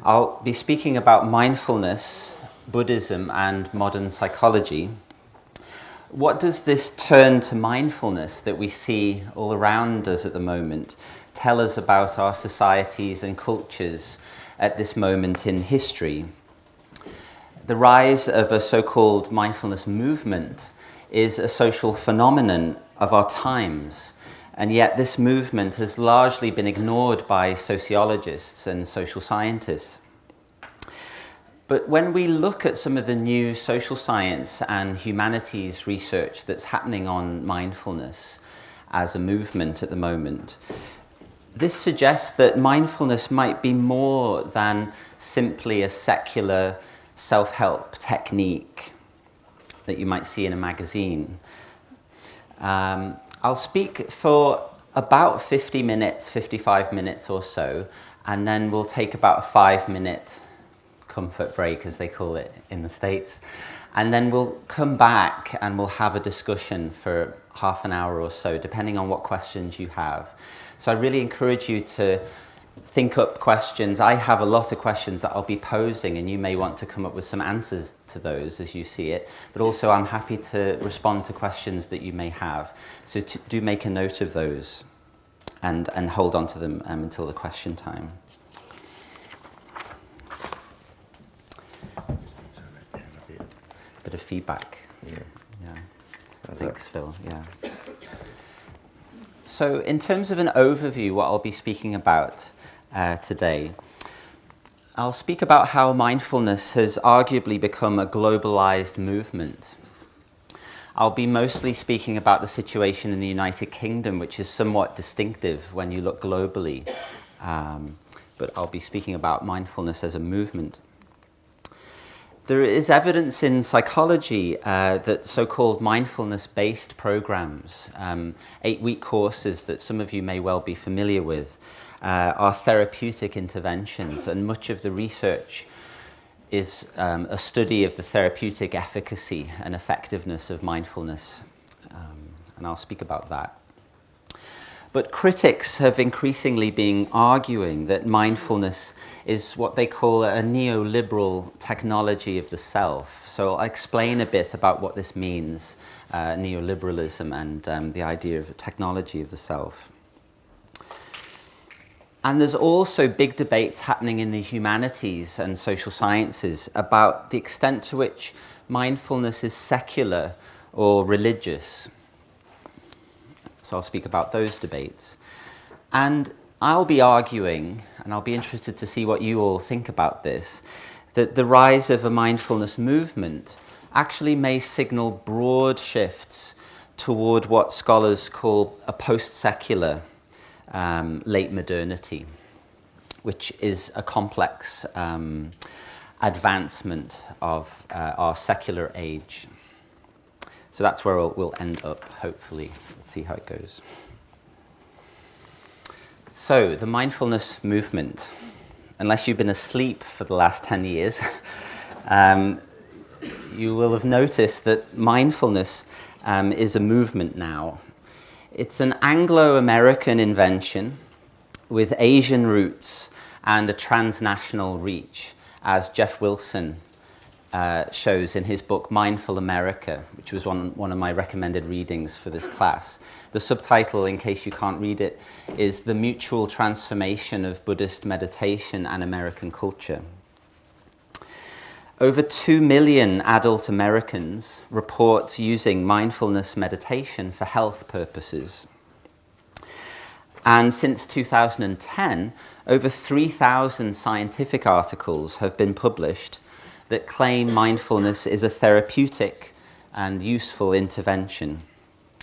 I'll be speaking about mindfulness, Buddhism, and modern psychology. What does this turn to mindfulness that we see all around us at the moment tell us about our societies and cultures at this moment in history? The rise of a so-called mindfulness movement is a social phenomenon of our times, and yet this movement has largely been ignored by sociologists and social scientists. But when we look at some of the new social science and humanities research that's happening on mindfulness as a movement at the moment, this suggests that mindfulness might be more than simply a secular self-help technique that you might see in a magazine. I'll speak for about 50 minutes, 55 minutes or so, and then we'll take about a 5-minute comfort break, as they call it in the States. And then we'll come back and we'll have a discussion for half an hour or so, depending on what questions you have. So I really encourage you to think up questions. I have a lot of questions that I'll be posing, and you may want to come up with some answers to those as you see it. But also I'm happy to respond to questions that you may have. So do make a note of those and hold on to them until the question time. Bit of feedback. Yeah. Thanks, Phil. Yeah. So in terms of an overview, what I'll be speaking about today, I'll speak about how mindfulness has arguably become a globalised movement. I'll be mostly speaking about the situation in the United Kingdom, which is somewhat distinctive when you look globally. But I'll be speaking about mindfulness as a movement. There is evidence in psychology that so-called mindfulness-based programs, 8-week courses that some of you may well be familiar with, are therapeutic interventions, and much of the research is a study of the therapeutic efficacy and effectiveness of mindfulness, and I'll speak about that. But critics have increasingly been arguing that mindfulness is what they call a neoliberal technology of the self. So I'll explain a bit about what this means, neoliberalism and the idea of a technology of the self. And there's also big debates happening in the humanities and social sciences about the extent to which mindfulness is secular or religious. So I'll speak about those debates. And I'll be arguing, and I'll be interested to see what you all think about this, that the rise of a mindfulness movement actually may signal broad shifts toward what scholars call a post-secular late modernity, which is a complex advancement of our secular age. So that's where we'll end up, hopefully. Let's see how it goes. So, the mindfulness movement. Unless you've been asleep for the last 10 years, you will have noticed that mindfulness is a movement now. It's an Anglo-American invention with Asian roots and a transnational reach, as Jeff Wilson shows in his book Mindful America, which was one of my recommended readings for this class. The subtitle, in case you can't read it, is The Mutual Transformation of Buddhist Meditation and American Culture. Over 2 million adult Americans report using mindfulness meditation for health purposes. And since 2010, over 3,000 scientific articles have been published that claim mindfulness is a therapeutic and useful intervention.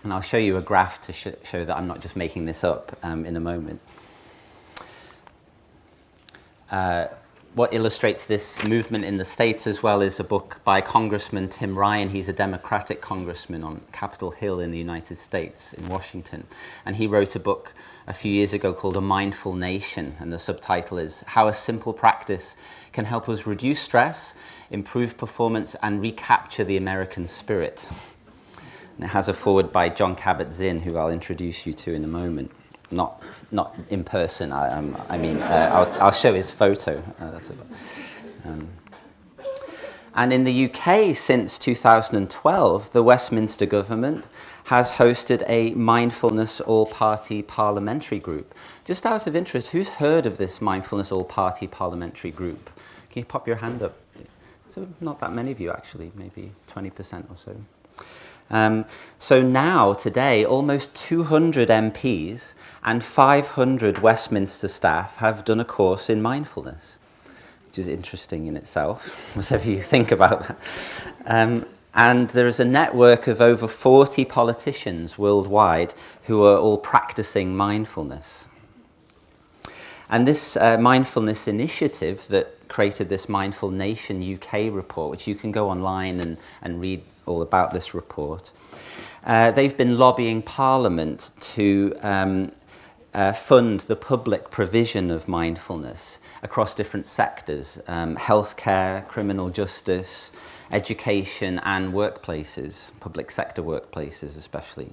And I'll show you a graph to show that I'm not just making this up in a moment. What illustrates this movement in the States as well is a book by Congressman Tim Ryan. He's a Democratic congressman on Capitol Hill in the United States, in Washington. And he wrote a book a few years ago called A Mindful Nation, and the subtitle is How a Simple Practice Can Help Us Reduce Stress, Improve Performance, and Recapture the American Spirit. And it has a foreword by John Kabat-Zinn, who I'll introduce you to in a moment. not in person. I'll show his photo. And in the UK, since 2012, the Westminster government has hosted a mindfulness all-party parliamentary group. Just out of interest, who's heard of this mindfulness all-party parliamentary group? Can you pop your hand up? So not that many of you, actually, maybe 20% or so. So now, today, almost 200 MPs and 500 Westminster staff have done a course in mindfulness, which is interesting in itself, whatever you think about that. And there is a network of over 40 politicians worldwide who are all practicing mindfulness. And this mindfulness initiative that created this Mindful Nation UK report, which you can go online and read all about this report, they've been lobbying Parliament to fund the public provision of mindfulness across different sectors, healthcare, criminal justice, education and workplaces, public sector workplaces especially.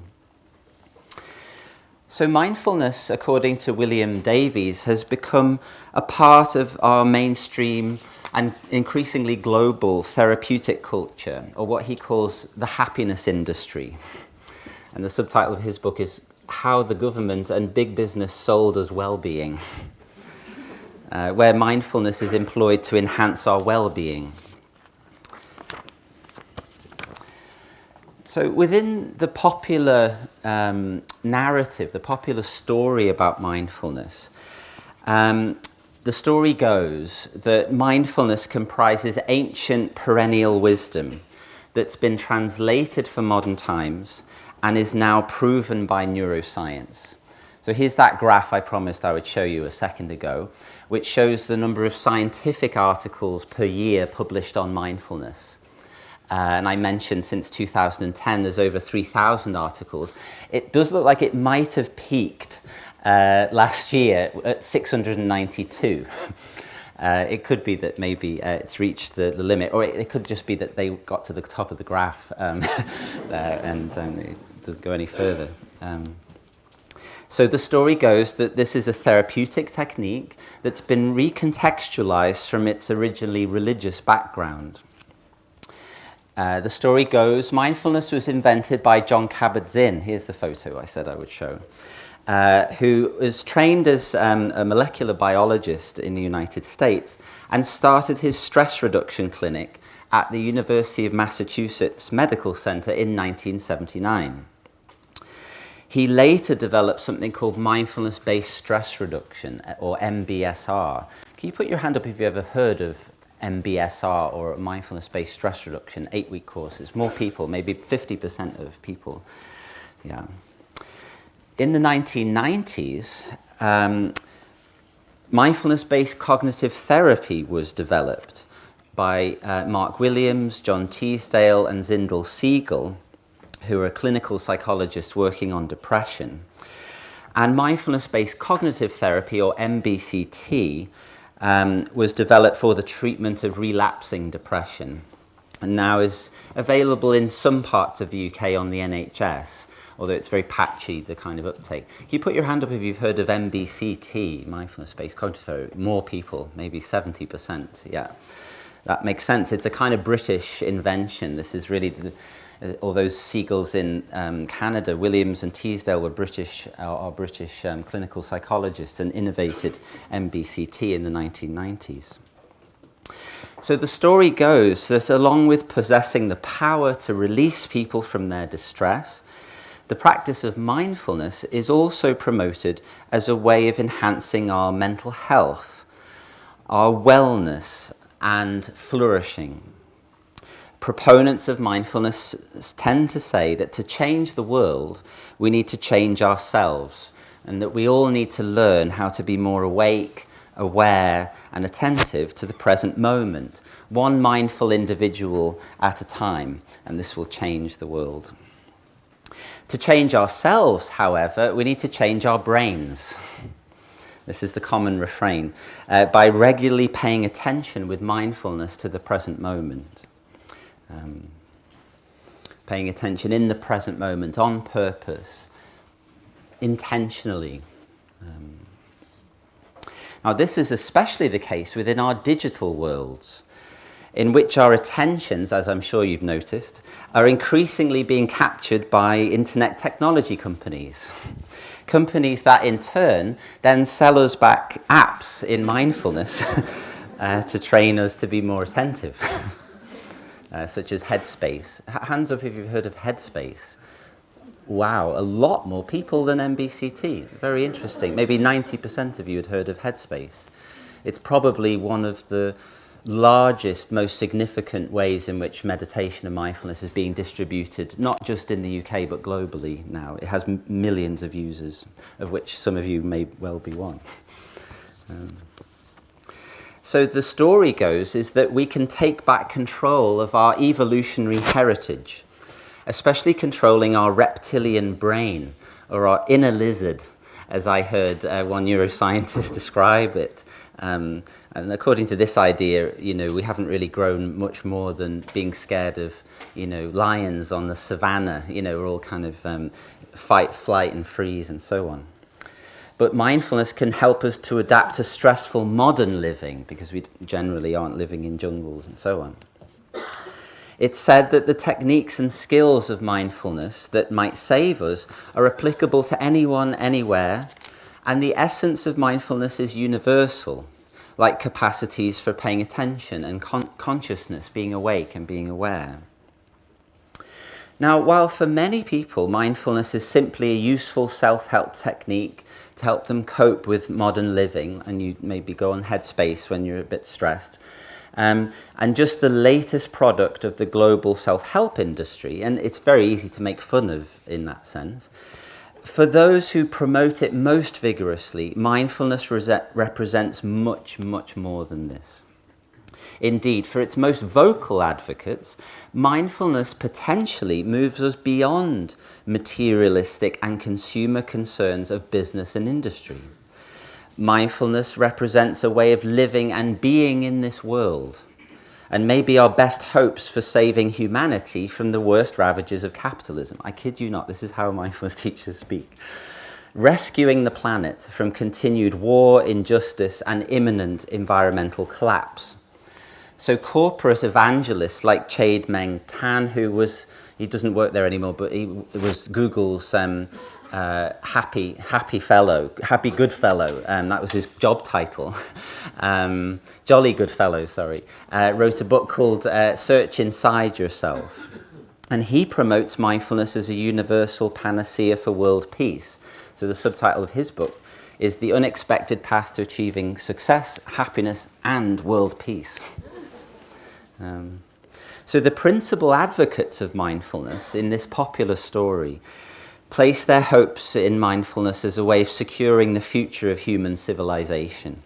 So mindfulness, according to William Davies, has become a part of our mainstream and increasingly global therapeutic culture, or what he calls the happiness industry. And the subtitle of his book is How the Government and Big Business Sold Us Well-Being, where mindfulness is employed to enhance our well-being. So within the popular narrative, the popular story about mindfulness, the story goes that mindfulness comprises ancient perennial wisdom that's been translated for modern times and is now proven by neuroscience. So here's that graph I promised I would show you a second ago, which shows the number of scientific articles per year published on mindfulness. And I mentioned since 2010 there's over 3,000 articles. It does look like it might have peaked last year at 692. It could be that maybe it's reached the limit, or it could just be that they got to the top of the graph there and it doesn't go any further. So the story goes that this is a therapeutic technique that's been recontextualized from its originally religious background. The story goes, mindfulness was invented by John Kabat-Zinn. Here's the photo I said I would show. Who was trained as a molecular biologist in the United States and started his stress reduction clinic at the University of Massachusetts Medical Center in 1979. He later developed something called mindfulness-based stress reduction, or MBSR. Can you put your hand up if you've ever heard of MBSR, or mindfulness-based stress reduction, 8-week courses? More people, maybe 50% of people. Yeah. In the 1990s, mindfulness-based cognitive therapy was developed by Mark Williams, John Teasdale, and Zindel Siegel, who are clinical psychologists working on depression. And mindfulness-based cognitive therapy, or MBCT, was developed for the treatment of relapsing depression, and now is available in some parts of the UK on the NHS, although it's very patchy, the kind of uptake. Can you put your hand up if you've heard of MBCT, mindfulness-based cognitive therapy? More people, maybe 70%, yeah. That makes sense. It's a kind of British invention. This is really, all those Siegels in Canada, Williams and Teasdale were British clinical psychologists and innovated MBCT in the 1990s. So the story goes that along with possessing the power to release people from their distress, the practice of mindfulness is also promoted as a way of enhancing our mental health, our wellness, and flourishing. Proponents of mindfulness tend to say that to change the world, we need to change ourselves, and that we all need to learn how to be more awake, aware, and attentive to the present moment, one mindful individual at a time, and this will change the world. To change ourselves, however, we need to change our brains. This is the common refrain, by regularly paying attention with mindfulness to the present moment. Paying attention in the present moment, on purpose, intentionally, Now, this is especially the case within our digital worlds, in which our attentions, as I'm sure you've noticed, are increasingly being captured by internet technology companies. Companies that in turn then sell us back apps in mindfulness to train us to be more attentive, such as Headspace. Hands up if you've heard of Headspace. Wow, a lot more people than MBCT. Very interesting. Maybe 90% of you had heard of Headspace. It's probably one of the largest, most significant ways in which meditation and mindfulness is being distributed, not just in the UK, but globally now. It has millions of users, of which some of you may well be one. So the story goes is that we can take back control of our evolutionary heritage, especially controlling our reptilian brain, or our inner lizard, as I heard one neuroscientist describe it. And according to this idea, we haven't really grown much more than being scared of, lions on the savannah. We're all kind of fight, flight, and freeze, and so on. But mindfulness can help us to adapt to stressful modern living, because we generally aren't living in jungles and so on. It's said that the techniques and skills of mindfulness that might save us are applicable to anyone, anywhere, and the essence of mindfulness is universal, like capacities for paying attention and consciousness, being awake and being aware. Now, while for many people mindfulness is simply a useful self-help technique to help them cope with modern living, and you maybe go on Headspace when you're a bit stressed, and just the latest product of the global self-help industry, and it's very easy to make fun of in that sense, for those who promote it most vigorously, mindfulness represents much, much more than this. Indeed, for its most vocal advocates, mindfulness potentially moves us beyond materialistic and consumer concerns of business and industry. Mindfulness represents a way of living and being in this world, and may be our best hopes for saving humanity from the worst ravages of capitalism. I kid you not, this is how mindfulness teachers speak. Rescuing the planet from continued war, injustice, and imminent environmental collapse. So corporate evangelists like Chade Meng Tan, he doesn't work there anymore, but he was Google's happy good fellow, that was his job title. Jolly good fellow, wrote a book called Search Inside Yourself. And he promotes mindfulness as a universal panacea for world peace. So the subtitle of his book is The Unexpected Path to Achieving Success, Happiness, and World Peace. So the principal advocates of mindfulness in this popular story place their hopes in mindfulness as a way of securing the future of human civilization.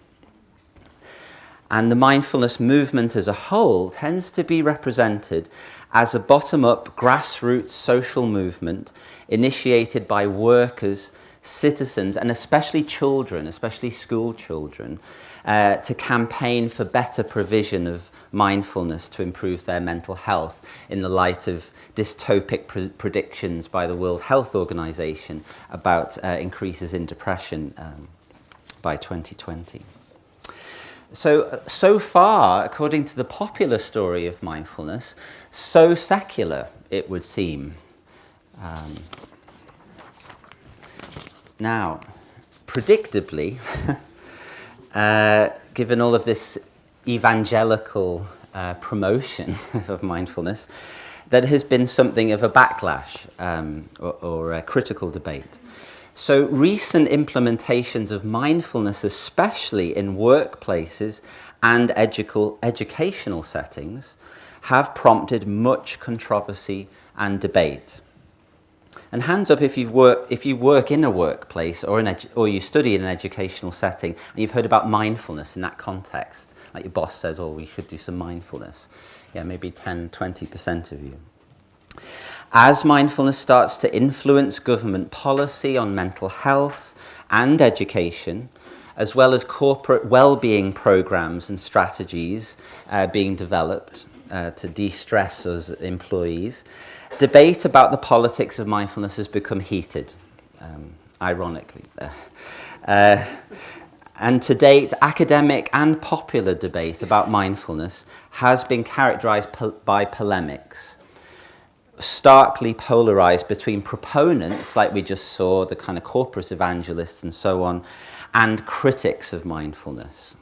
And the mindfulness movement as a whole tends to be represented as a bottom-up grassroots social movement initiated by workers, citizens, and especially children, especially school children, to campaign for better provision of mindfulness to improve their mental health in the light of dystopic predictions by the World Health Organization about increases in depression by 2020. So far, according to the popular story of mindfulness, so secular, it would seem. Now, predictably, given all of this evangelical promotion of mindfulness, there has been something of a backlash or a critical debate. So recent implementations of mindfulness, especially in workplaces and educational settings, have prompted much controversy and debate. And hands up if you work in a workplace or you study in an educational setting and you've heard about mindfulness in that context. Like your boss says, oh, we should do some mindfulness. Yeah, maybe 10, 20% of you. As mindfulness starts to influence government policy on mental health and education, as well as corporate well-being programs and strategies being developed to de-stress us employees, debate about the politics of mindfulness has become heated, ironically. And to date, academic and popular debate about mindfulness has been characterized by polemics, starkly polarized between proponents, like we just saw, the kind of corporate evangelists and so on, and critics of mindfulness.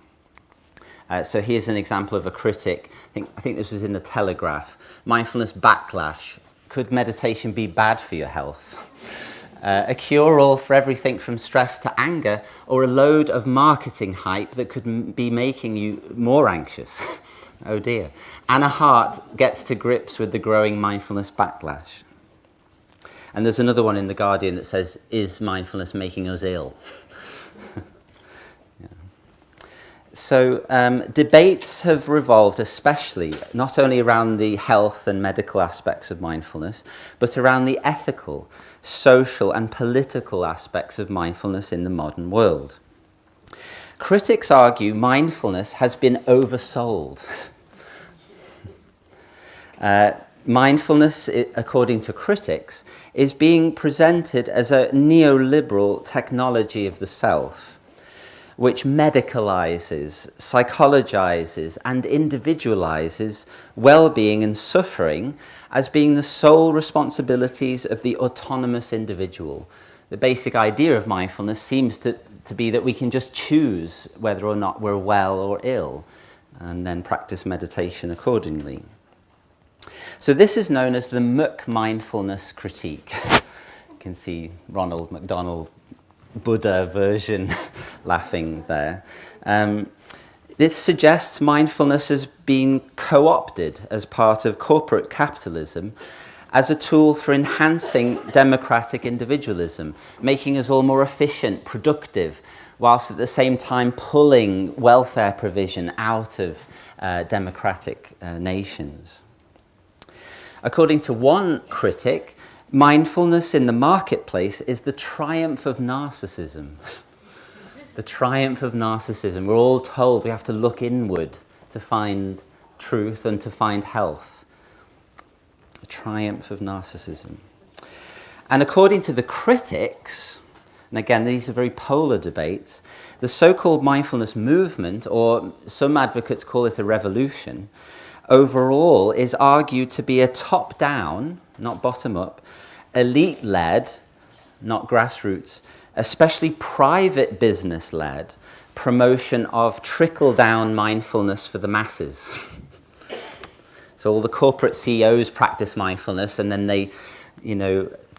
So here's an example of a critic. I think this was in the Telegraph. Mindfulness backlash. Could meditation be bad for your health? A cure-all for everything from stress to anger, or a load of marketing hype that could be making you more anxious. Oh dear. Anna Hart gets to grips with the growing mindfulness backlash. And there's another one in The Guardian that says, is mindfulness making us ill? So debates have revolved especially not only around the health and medical aspects of mindfulness, but around the ethical, social and political aspects of mindfulness in the modern world. Critics argue mindfulness has been oversold. Mindfulness, according to critics, is being presented as a neoliberal technology of the self, which medicalizes, psychologizes, and individualizes well-being and suffering as being the sole responsibilities of the autonomous individual. The basic idea of mindfulness seems to be that we can just choose whether or not we're well or ill, and then practice meditation accordingly. So this is known as the McMindfulness critique. You can see Ronald McDonald Buddha version laughing there. This suggests mindfulness has been co-opted as part of corporate capitalism as a tool for enhancing democratic individualism, making us all more efficient, productive, whilst at the same time pulling welfare provision out of democratic nations. According to one critic, mindfulness in the marketplace is the triumph of narcissism. The triumph of narcissism. We're all told we have to look inward to find truth and to find health. The triumph of narcissism. And according to the critics, and again, these are very polar debates, the so-called mindfulness movement, or some advocates call it a revolution, overall is argued to be a top-down, not bottom-up, elite-led, not grassroots, especially private business-led promotion of trickle-down mindfulness for the masses. So all the corporate CEOs practice mindfulness, and then they,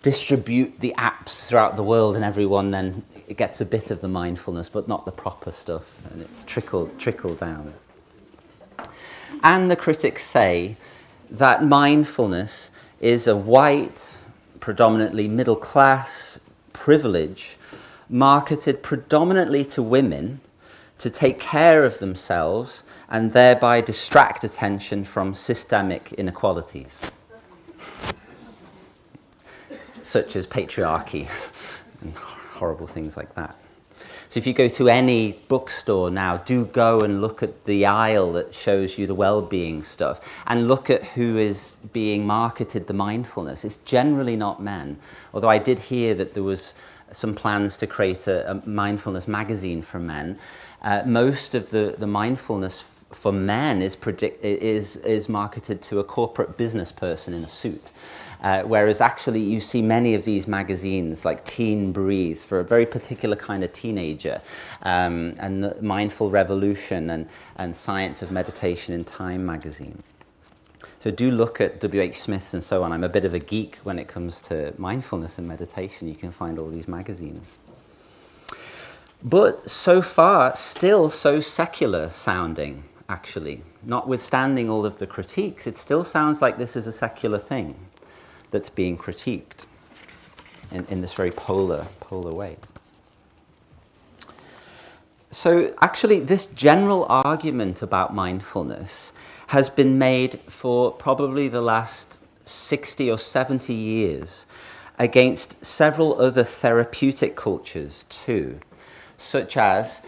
distribute the apps throughout the world, and everyone then gets a bit of the mindfulness, but not the proper stuff, and it's trickle down. And the critics say that mindfulness is a white, predominantly middle class privilege marketed predominantly to women to take care of themselves and thereby distract attention from systemic inequalities, such as patriarchy and horrible things like that. So if you go to any bookstore now, do go and look at the aisle that shows you the well-being stuff and look at who is being marketed the mindfulness. It's generally not men, although I did hear that there was some plans to create a mindfulness magazine for men. Most of the mindfulness for men is marketed to a corporate business person in a suit. Whereas actually you see many of these magazines like Teen Breathe for a very particular kind of teenager, and the Mindful Revolution and Science of Meditation in Time magazine. So do look at W.H. Smith's and so on. I'm a bit of a geek when it comes to mindfulness and meditation. You can find all these magazines. But so far, still so secular sounding, actually. Notwithstanding all of the critiques, it still sounds like this is a secular thing that's being critiqued in this very polar way. So actually, this general argument about mindfulness has been made for probably the last 60 or 70 years against several other therapeutic cultures too, such as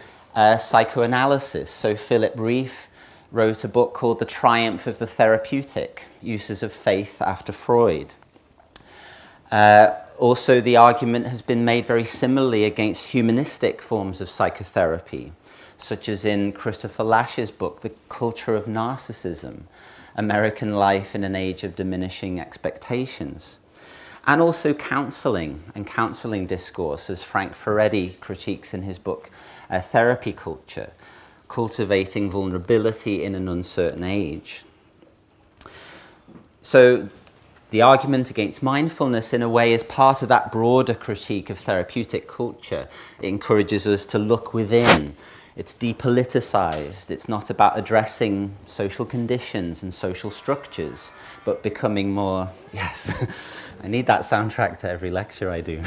psychoanalysis. So Philip Rieff wrote a book called The Triumph of the Therapeutic, Uses of Faith After Freud. Also, the argument has been made very similarly against humanistic forms of psychotherapy, such as in Christopher Lash's book, The Culture of Narcissism, American Life in an Age of Diminishing Expectations. And also counselling and counselling discourse, as Frank Furedi critiques in his book, Therapy Culture, Cultivating Vulnerability in an Uncertain Age. So the argument against mindfulness, in a way, is part of that broader critique of therapeutic culture. It encourages us to look within. It's depoliticized. It's not about addressing social conditions and social structures, but becoming more, yes, I need that soundtrack to every lecture I do.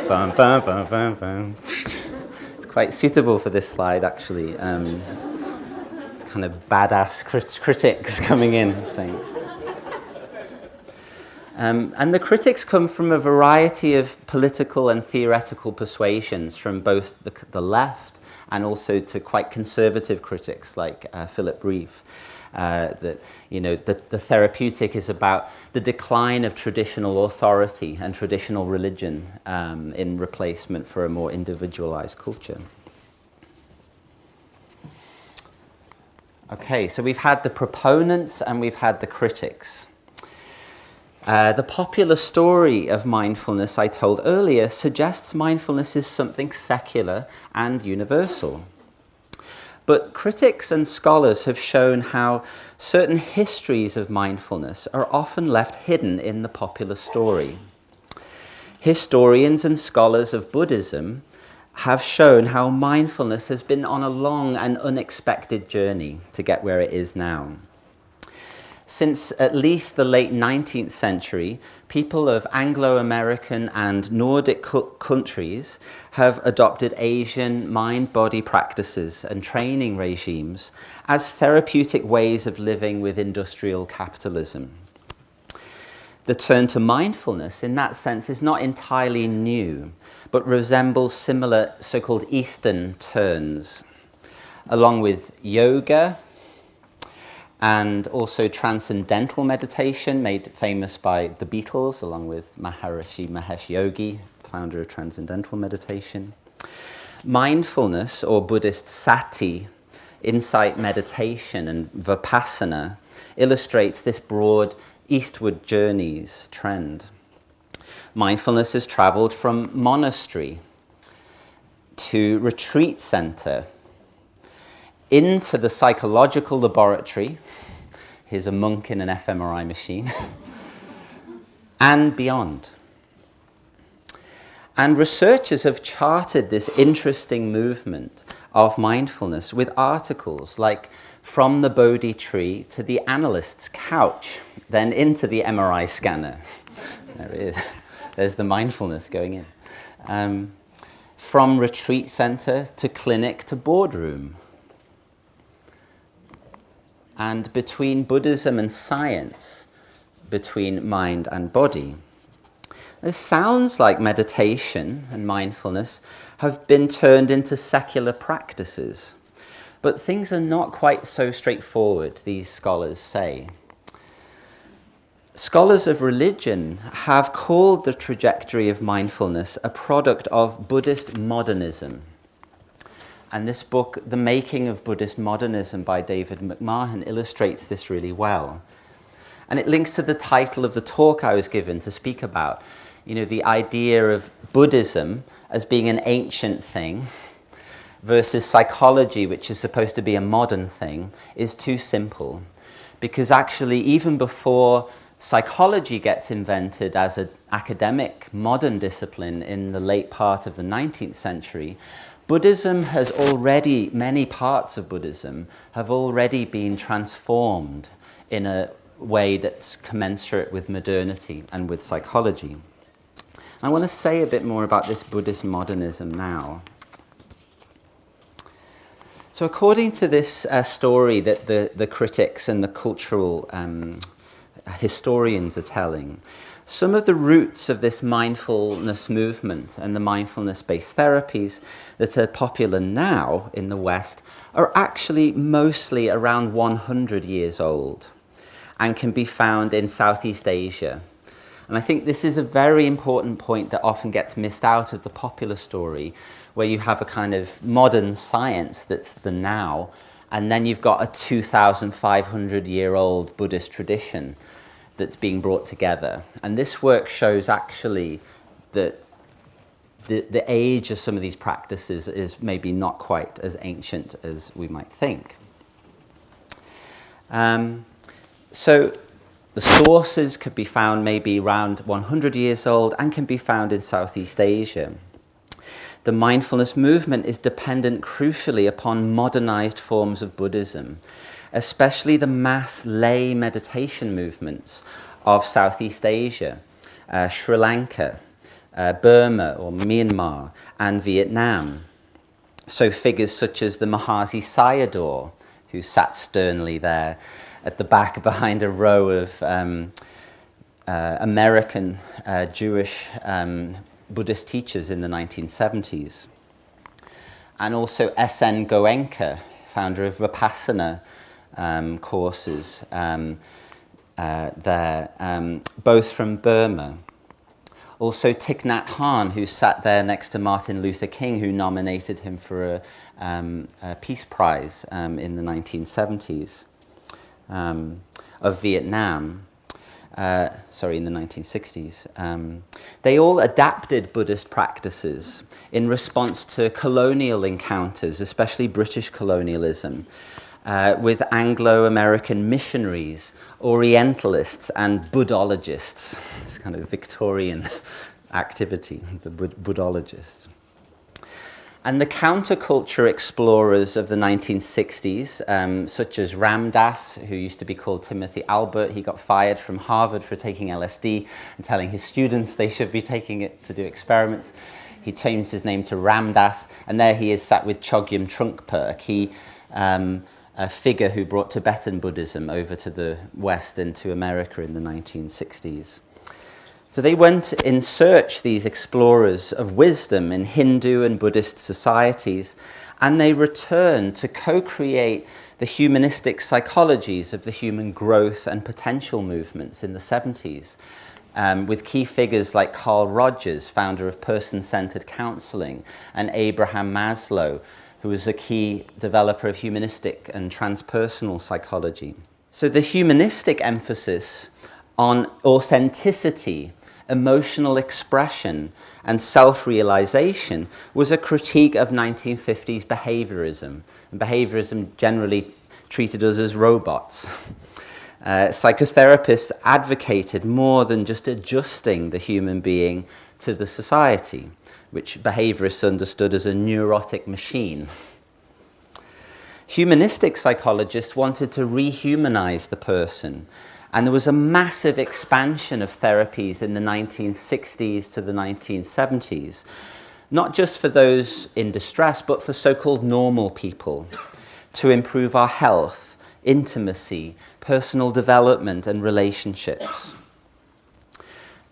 Bum, bum, bum, bum, bum. It's quite suitable for this slide, actually. It's kind of badass critics coming in saying. And the critics come from a variety of political and theoretical persuasions, from both the left and also to quite conservative critics like Philip Reeve. That the therapeutic is about the decline of traditional authority and traditional religion in replacement for a more individualized culture. Okay, so we've had the proponents and we've had the critics. The popular story of mindfulness I told earlier suggests mindfulness is something secular and universal. But critics and scholars have shown how certain histories of mindfulness are often left hidden in the popular story. Historians and scholars of Buddhism have shown how mindfulness has been on a long and unexpected journey to get where it is now. Since at least the late 19th century, people of Anglo-American and Nordic countries have adopted Asian mind-body practices and training regimes as therapeutic ways of living with industrial capitalism. The turn to mindfulness, in that sense, is not entirely new, but resembles similar so-called Eastern turns, along with yoga, and also transcendental meditation, made famous by the Beatles, along with Maharishi Mahesh Yogi, founder of transcendental meditation. Mindfulness, or Buddhist sati, insight meditation, and vipassana, illustrates this broad eastward journeys trend. Mindfulness has traveled from monastery to retreat center, into the psychological laboratory, here's a monk in an fMRI machine, and beyond. And researchers have charted this interesting movement of mindfulness with articles like From the Bodhi Tree to the Analyst's Couch, then into the MRI scanner. There it is. There's the mindfulness going in. From retreat center to clinic to boardroom. And between Buddhism and science, between mind and body. This sounds like meditation and mindfulness have been turned into secular practices, but things are not quite so straightforward, these scholars say. Scholars of religion have called the trajectory of mindfulness a product of Buddhist modernism. And this book, The Making of Buddhist Modernism by David McMahon, illustrates this really well. And it links to the title of the talk I was given to speak about, the idea of Buddhism as being an ancient thing versus psychology, which is supposed to be a modern thing, is too simple. Because actually, even before psychology gets invented as an academic modern discipline in the late part of the 19th century, Buddhism has already, many parts of Buddhism have already been transformed in a way that's commensurate with modernity and with psychology. I want to say a bit more about this Buddhist modernism now. So according to this story that the critics and the cultural historians are telling, some of the roots of this mindfulness movement and the mindfulness-based therapies that are popular now in the West are actually mostly around 100 years old and can be found in Southeast Asia. And I think this is a very important point that often gets missed out of the popular story, where you have a kind of modern science that's the now, and then you've got a 2,500-year-old Buddhist tradition that's being brought together. And this work shows actually that the age of some of these practices is maybe not quite as ancient as we might think. So the sources could be found maybe around 100 years old and can be found in Southeast Asia. The mindfulness movement is dependent crucially upon modernized forms of Buddhism, especially the mass lay meditation movements of Southeast Asia, Sri Lanka, Burma or Myanmar, and Vietnam. So figures such as the Mahasi Sayadaw, who sat sternly there at the back behind a row of American Jewish Buddhist teachers in the 1970s. And also S.N. Goenka, founder of Vipassana courses there, both from Burma. Also Thich Nhat Hanh, who sat there next to Martin Luther King, who nominated him for a Peace Prize in the 1970s, of Vietnam. In the 1960s. They all adapted Buddhist practices in response to colonial encounters, especially British colonialism, with Anglo-American missionaries, Orientalists, and Buddhologists. It's kind of Victorian activity, the Buddhologists. And the counterculture explorers of the 1960s, such as Ram Dass, who used to be called Timothy Albert, he got fired from Harvard for taking LSD and telling his students they should be taking it to do experiments. He changed his name to Ram Dass, and there he is sat with Chogyam Trungpa, a key figure who brought Tibetan Buddhism over to the West and to America in the 1960s. So they went in search, these explorers, of wisdom in Hindu and Buddhist societies, and they returned to co-create the humanistic psychologies of the human growth and potential movements in the 70s, with key figures like Carl Rogers, founder of person-centered counseling, and Abraham Maslow, who was a key developer of humanistic and transpersonal psychology. So the humanistic emphasis on authenticity, emotional expression, and self-realization was a critique of 1950s behaviorism. And behaviorism generally treated us as robots. Psychotherapists advocated more than just adjusting the human being to the society, which behaviorists understood as a neurotic machine. Humanistic psychologists wanted to rehumanize the person, and there was a massive expansion of therapies in the 1960s to the 1970s, not just for those in distress, but for so-called normal people, to improve our health, intimacy, personal development, and relationships.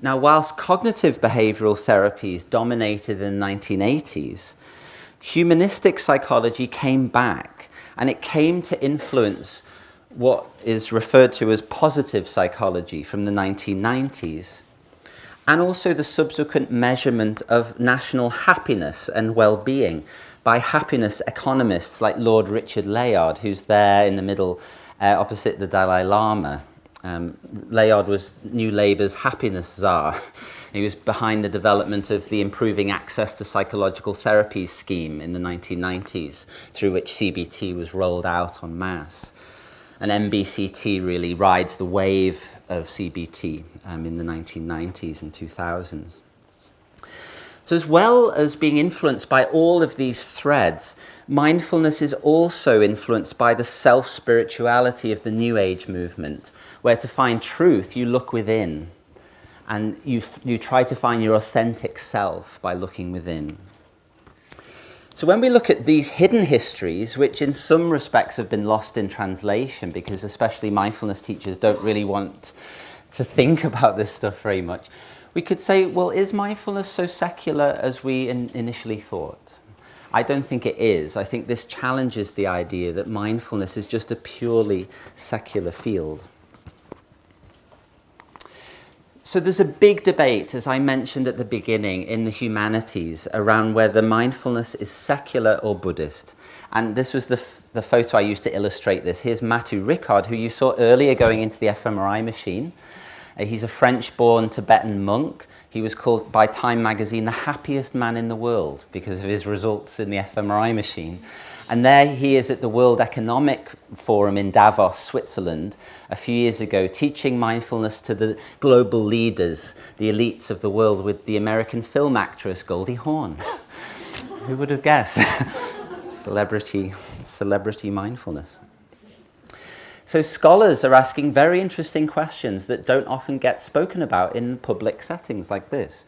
Now, whilst cognitive behavioral therapies dominated in the 1980s, humanistic psychology came back, and it came to influence what is referred to as positive psychology from the 1990s, and also the subsequent measurement of national happiness and well-being by happiness economists like Lord Richard Layard, who's there in the middle opposite the Dalai Lama. Layard was New Labour's happiness czar. He was behind the development of the Improving Access to Psychological Therapies scheme in the 1990s, through which CBT was rolled out en masse. And MBCT really rides the wave of CBT in the 1990s and 2000s. So as well as being influenced by all of these threads, mindfulness is also influenced by the self-spirituality of the New Age movement, where to find truth, you look within, and you try to find your authentic self by looking within. So when we look at these hidden histories, which in some respects have been lost in translation, because especially mindfulness teachers don't really want to think about this stuff very much, we could say, well, is mindfulness so secular as we initially thought? I don't think it is. I think this challenges the idea that mindfulness is just a purely secular field. So there's a big debate, as I mentioned at the beginning, in the humanities around whether mindfulness is secular or Buddhist. And this was the photo I used to illustrate this. Here's Mathieu Ricard, who you saw earlier going into the fMRI machine. He's a French-born Tibetan monk. He was called by Time magazine the happiest man in the world because of his results in the fMRI machine. And there he is at the World Economic Forum in Davos, Switzerland, a few years ago, teaching mindfulness to the global leaders, the elites of the world, with the American film actress Goldie Hawn. Who would have guessed? Celebrity mindfulness. So scholars are asking very interesting questions that don't often get spoken about in public settings like this.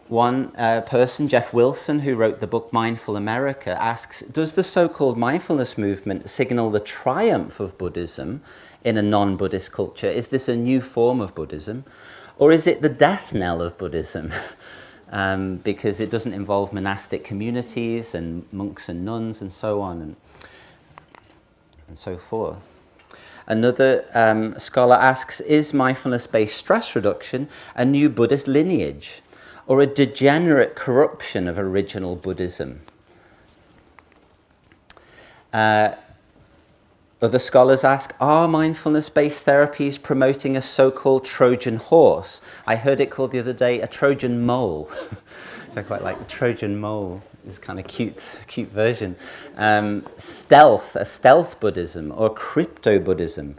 One person, Jeff Wilson, who wrote the book Mindful America, asks, does the so-called mindfulness movement signal the triumph of Buddhism in a non-Buddhist culture? Is this a new form of Buddhism? Or is it the death knell of Buddhism? Because it doesn't involve monastic communities and monks and nuns and so on and so forth. Another scholar asks, is mindfulness-based stress reduction a new Buddhist lineage, or a degenerate corruption of original Buddhism? Other scholars ask, are mindfulness-based therapies promoting a so-called Trojan horse? I heard it called the other day a Trojan mole, which I quite like. A Trojan mole is kind of cute version. A stealth Buddhism, or crypto-Buddhism.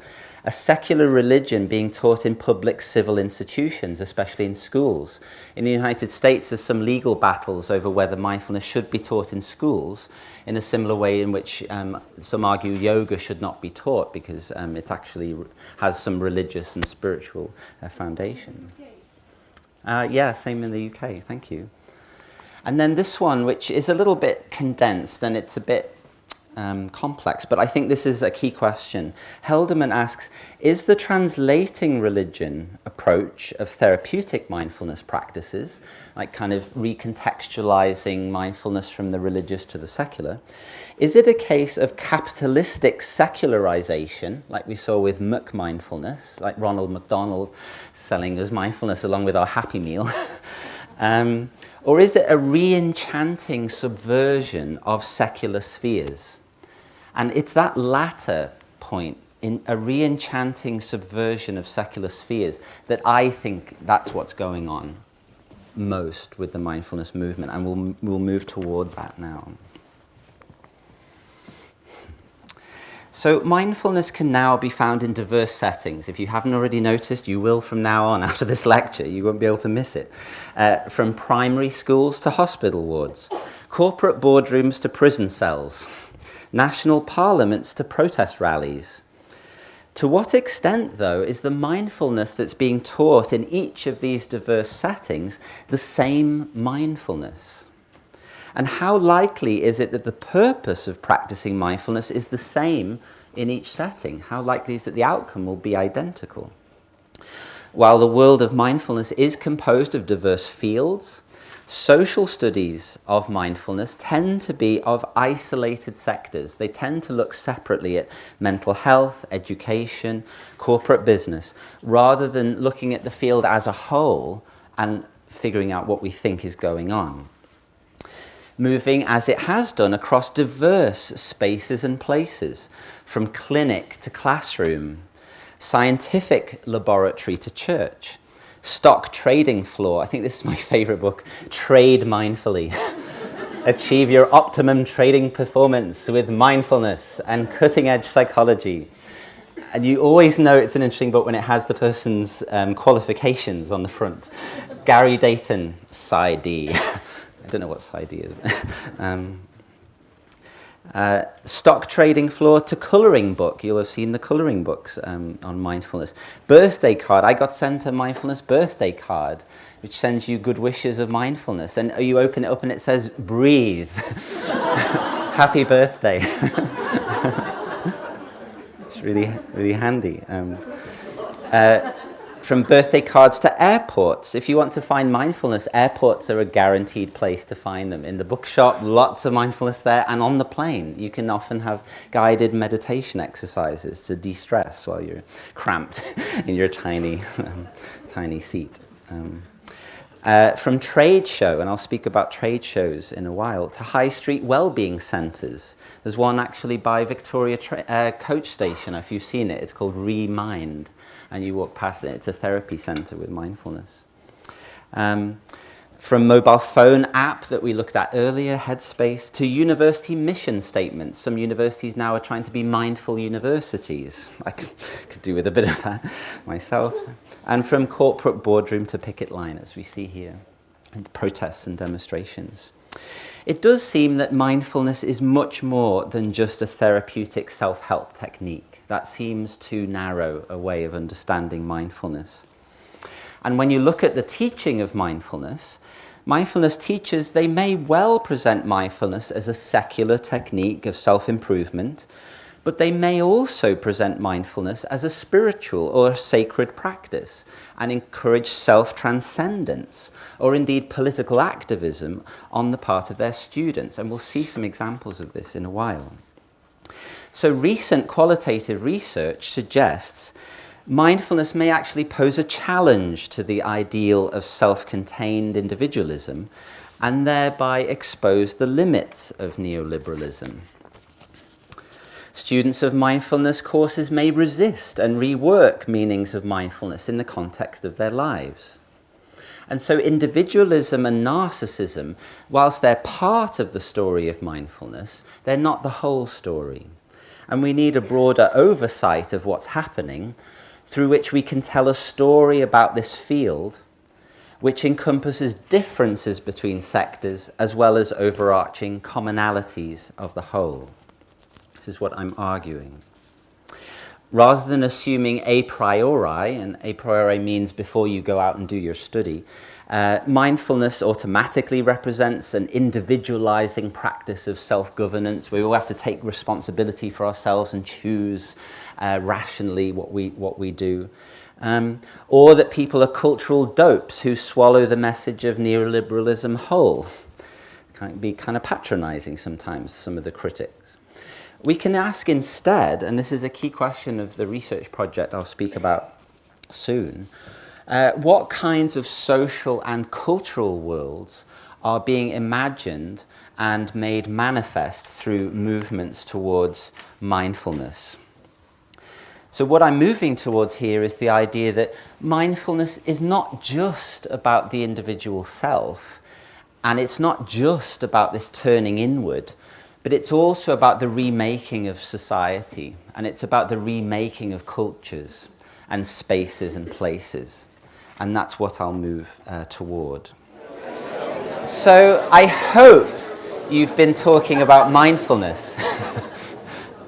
A secular religion being taught in public civil institutions, especially in schools. In the United States, there's some legal battles over whether mindfulness should be taught in schools, in a similar way in which some argue yoga should not be taught because it actually has some religious and spiritual foundation. Yeah, same in the UK, thank you. And then this one, which is a little bit condensed and it's a bit complex, but I think this is a key question. Helderman asks, is the translating religion approach of therapeutic mindfulness practices, like kind of recontextualizing mindfulness from the religious to the secular, is it a case of capitalistic secularization, like we saw with McMindfulness, like Ronald McDonald selling us mindfulness along with our Happy Meal? Or is it a re-enchanting subversion of secular spheres? And it's that latter point, in a re-enchanting subversion of secular spheres, that I think that's what's going on most with the mindfulness movement, and we'll move toward that now. So mindfulness can now be found in diverse settings. If you haven't already noticed, you will from now on after this lecture. You won't be able to miss it. From primary schools to hospital wards, corporate boardrooms to prison cells, national parliaments to protest rallies. To what extent, though, is the mindfulness that's being taught in each of these diverse settings the same mindfulness? And how likely is it that the purpose of practicing mindfulness is the same in each setting? How likely is it the outcome will be identical? While the world of mindfulness is composed of diverse fields, social studies of mindfulness tend to be of isolated sectors. They tend to look separately at mental health, education, corporate business, rather than looking at the field as a whole and figuring out what we think is going on. Moving, as it has done, across diverse spaces and places, from clinic to classroom, scientific laboratory to church, stock trading floor. I think this is my favorite book, Trade Mindfully. Achieve your optimum trading performance with mindfulness and cutting-edge psychology. And you always know it's an interesting book when it has the person's qualifications on the front. Gary Dayton, PsyD. I don't know what PsyD is. Stock trading floor to colouring book. You'll have seen the colouring books on mindfulness. Birthday card. I got sent a mindfulness birthday card, which sends you good wishes of mindfulness. And you open it up and it says, breathe. Happy birthday. It's really, really handy. from birthday cards to airports. If you want to find mindfulness, airports are a guaranteed place to find them. In the bookshop, lots of mindfulness there, and on the plane, you can often have guided meditation exercises to de-stress while you're cramped in your tiny seat. From trade show, and I'll speak about trade shows in a while, to high street well-being centres. There's one actually by Victoria Coach Station. If you've seen it, it's called Remind, and you walk past it. It's a therapy centre with mindfulness. From mobile phone app that we looked at earlier, Headspace, to university mission statements. Some universities now are trying to be mindful universities. I could do with a bit of that myself. And from corporate boardroom to picket line, as we see here, and protests and demonstrations. It does seem that mindfulness is much more than just a therapeutic self-help technique. That seems too narrow a way of understanding mindfulness. And when you look at the teaching of mindfulness teachers, they may well present mindfulness as a secular technique of self-improvement, but they may also present mindfulness as a spiritual or a sacred practice and encourage self-transcendence or indeed political activism on the part of their students. And we'll see some examples of this in a while. So recent qualitative research suggests mindfulness may actually pose a challenge to the ideal of self-contained individualism and thereby expose the limits of neoliberalism. Students of mindfulness courses may resist and rework meanings of mindfulness in the context of their lives. And so individualism and narcissism, whilst they're part of the story of mindfulness, they're not the whole story. And we need a broader oversight of what's happening through which we can tell a story about this field which encompasses differences between sectors as well as overarching commonalities of the whole. This is what I'm arguing. Rather than assuming a priori, and a priori means before you go out and do your study, mindfulness automatically represents an individualizing practice of self-governance. We all have to take responsibility for ourselves and choose rationally what we do. Or that people are cultural dopes who swallow the message of neoliberalism whole. Can be kind of patronizing sometimes, some of the critics. We can ask instead, and this is a key question of the research project I'll speak about soon, what kinds of social and cultural worlds are being imagined and made manifest through movements towards mindfulness. So what I'm moving towards here is the idea that mindfulness is not just about the individual self, and it's not just about this turning inward, but it's also about the remaking of society, and it's about the remaking of cultures and spaces and places. And that's what I'll move toward. So I hope you've been talking about mindfulness,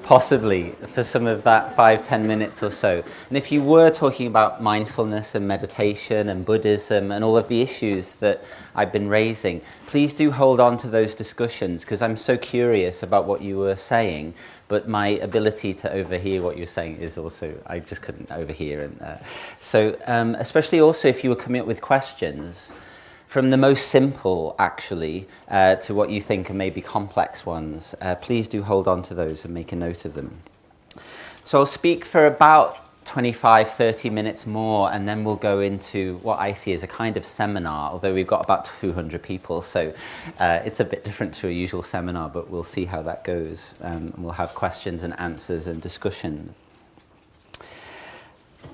possibly for some of that 5-10 minutes or so. And if you were talking about mindfulness and meditation and Buddhism and all of the issues that I've been raising, please do hold on to those discussions, because I'm so curious about what you were saying, but my ability to overhear what you're saying is also, I just couldn't overhear. And so especially also if you were coming up with questions, from the most simple, actually, to what you think are maybe complex ones, please do hold on to those and make a note of them. So I'll speak for about 25-30 minutes more, and then we'll go into what I see as a kind of seminar, although we've got about 200 people, so it's a bit different to a usual seminar, but we'll see how that goes. We'll have questions and answers and discussion.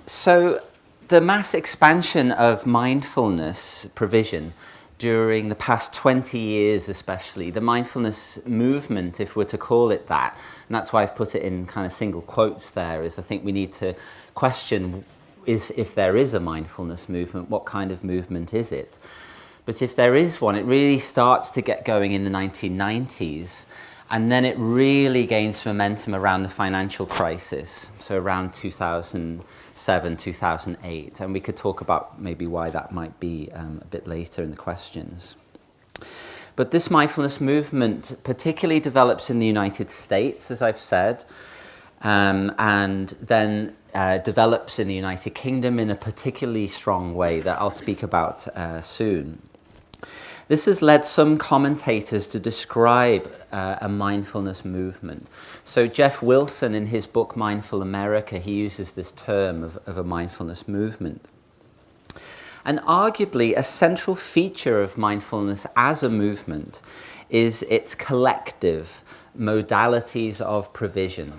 So the mass expansion of mindfulness provision during the past 20 years especially, the mindfulness movement, if we're to call it that, and that's why I've put it in kind of single quotes there, is I think we need to question if there is a mindfulness movement, what kind of movement is it? But if there is one, it really starts to get going in the 1990s, and then it really gains momentum around the financial crisis, so around 2007, 2008, and we could talk about maybe why that might be a bit later in the questions. But this mindfulness movement particularly develops in the United States, as I've said, and then develops in the United Kingdom in a particularly strong way that I'll speak about soon. This has led some commentators to describe a mindfulness movement. So Jeff Wilson, in his book Mindful America, he uses this term of a mindfulness movement. And arguably, a central feature of mindfulness as a movement is its collective modalities of provision.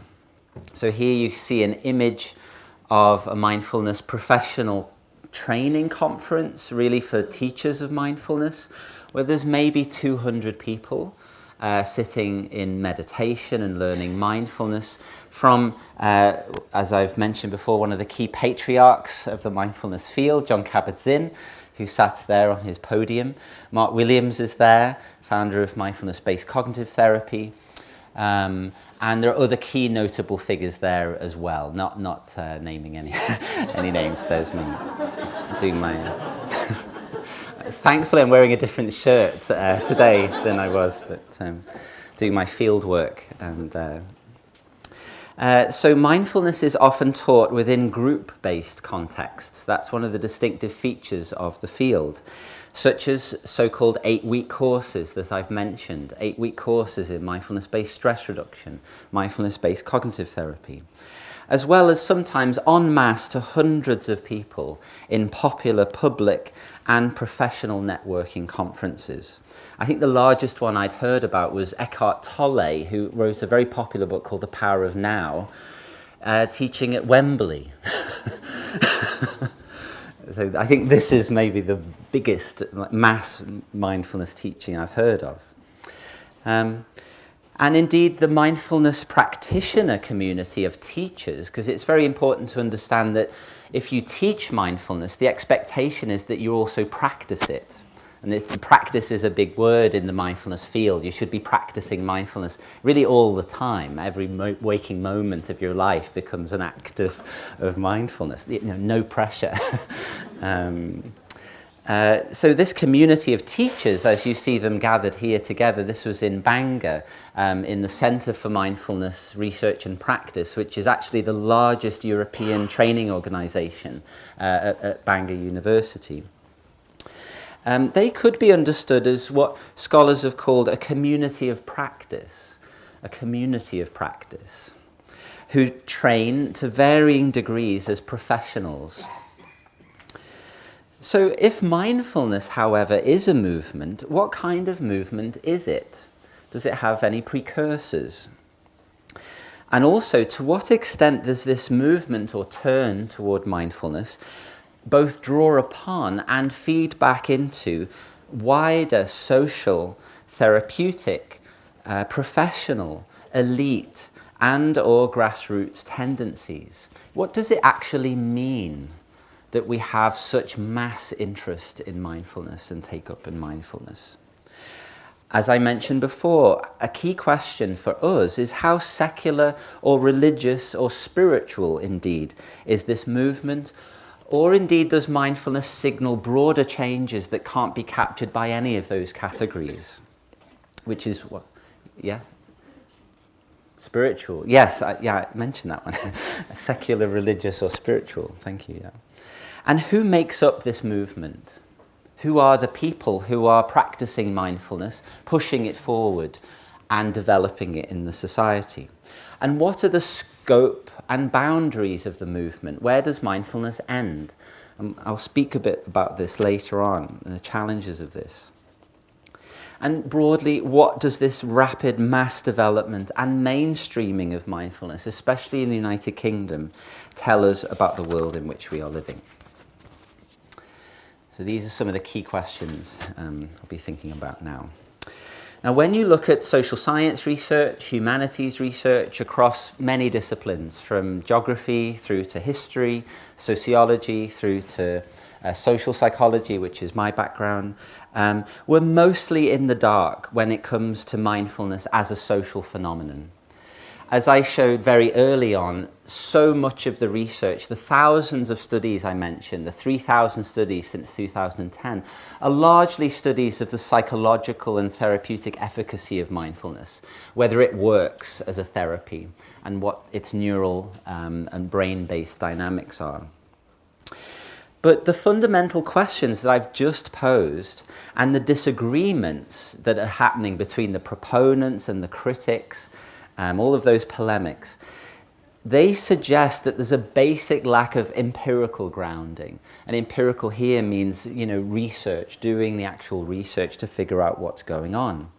So here you see an image of a mindfulness professional training conference, really for teachers of mindfulness, where there's maybe 200 people sitting in meditation and learning mindfulness from, as I've mentioned before, one of the key patriarchs of the mindfulness field, Jon Kabat-Zinn, who sat there on his podium. Mark Williams is there, founder of mindfulness-based cognitive therapy. And there are other key notable figures there as well, not naming any any names. There's me doing my... Thankfully, I'm wearing a different shirt today than I was, but doing my field work. And so mindfulness is often taught within group-based contexts. That's one of the distinctive features of the field, such as so-called 8-week courses that I've mentioned, 8-week courses in mindfulness-based stress reduction, mindfulness-based cognitive therapy, as well as sometimes en masse to hundreds of people in popular public and professional networking conferences. I think the largest one I'd heard about was Eckhart Tolle, who wrote a very popular book called The Power of Now, teaching at Wembley. So I think this is maybe the biggest mass mindfulness teaching I've heard of. And indeed, the mindfulness practitioner community of teachers, because it's very important to understand that if you teach mindfulness, the expectation is that you also practice it. And the practice is a big word in the mindfulness field. You should be practicing mindfulness really all the time. Every waking moment of your life becomes an act of mindfulness. No pressure. So this community of teachers, as you see them gathered here together, this was in Bangor, in the Centre for Mindfulness Research and Practice, which is actually the largest European training organisation at Bangor University. They could be understood as what scholars have called a community of practice, who train to varying degrees as professionals. So if mindfulness, however, is a movement, what kind of movement is it? Does it have any precursors? And also, to what extent does this movement or turn toward mindfulness both draw upon and feed back into wider social, therapeutic, professional, elite, and or grassroots tendencies? What does it actually mean that we have such mass interest in mindfulness and take up in mindfulness? As I mentioned before, a key question for us is how secular or religious or spiritual indeed is this movement, or indeed does mindfulness signal broader changes that can't be captured by any of those categories? Which is what? Yeah? Spiritual. Yes, I mentioned that one. Secular, religious or spiritual. Thank you. Yeah. And who makes up this movement? Who are the people who are practicing mindfulness, pushing it forward and developing it in the society? And what are the scope and boundaries of the movement? Where does mindfulness end? I'll speak a bit about this later on, and the challenges of this. And broadly, what does this rapid mass development and mainstreaming of mindfulness, especially in the United Kingdom, tell us about the world in which we are living? So these are some of the key questions I'll be thinking about now. Now, when you look at social science research, humanities research across many disciplines, from geography through to history, sociology through to social psychology, which is my background, we're mostly in the dark when it comes to mindfulness as a social phenomenon. as I showed very early on, so much of the research, the thousands of studies I mentioned, the 3,000 studies since 2010, are largely studies of the psychological and therapeutic efficacy of mindfulness, whether it works as a therapy and what its neural and brain-based dynamics are. But the fundamental questions that I've just posed and the disagreements that are happening between the proponents and the critics, all of those polemics, they suggest that there's a basic lack of empirical grounding. And empirical here means, research, doing the actual research to figure out what's going on.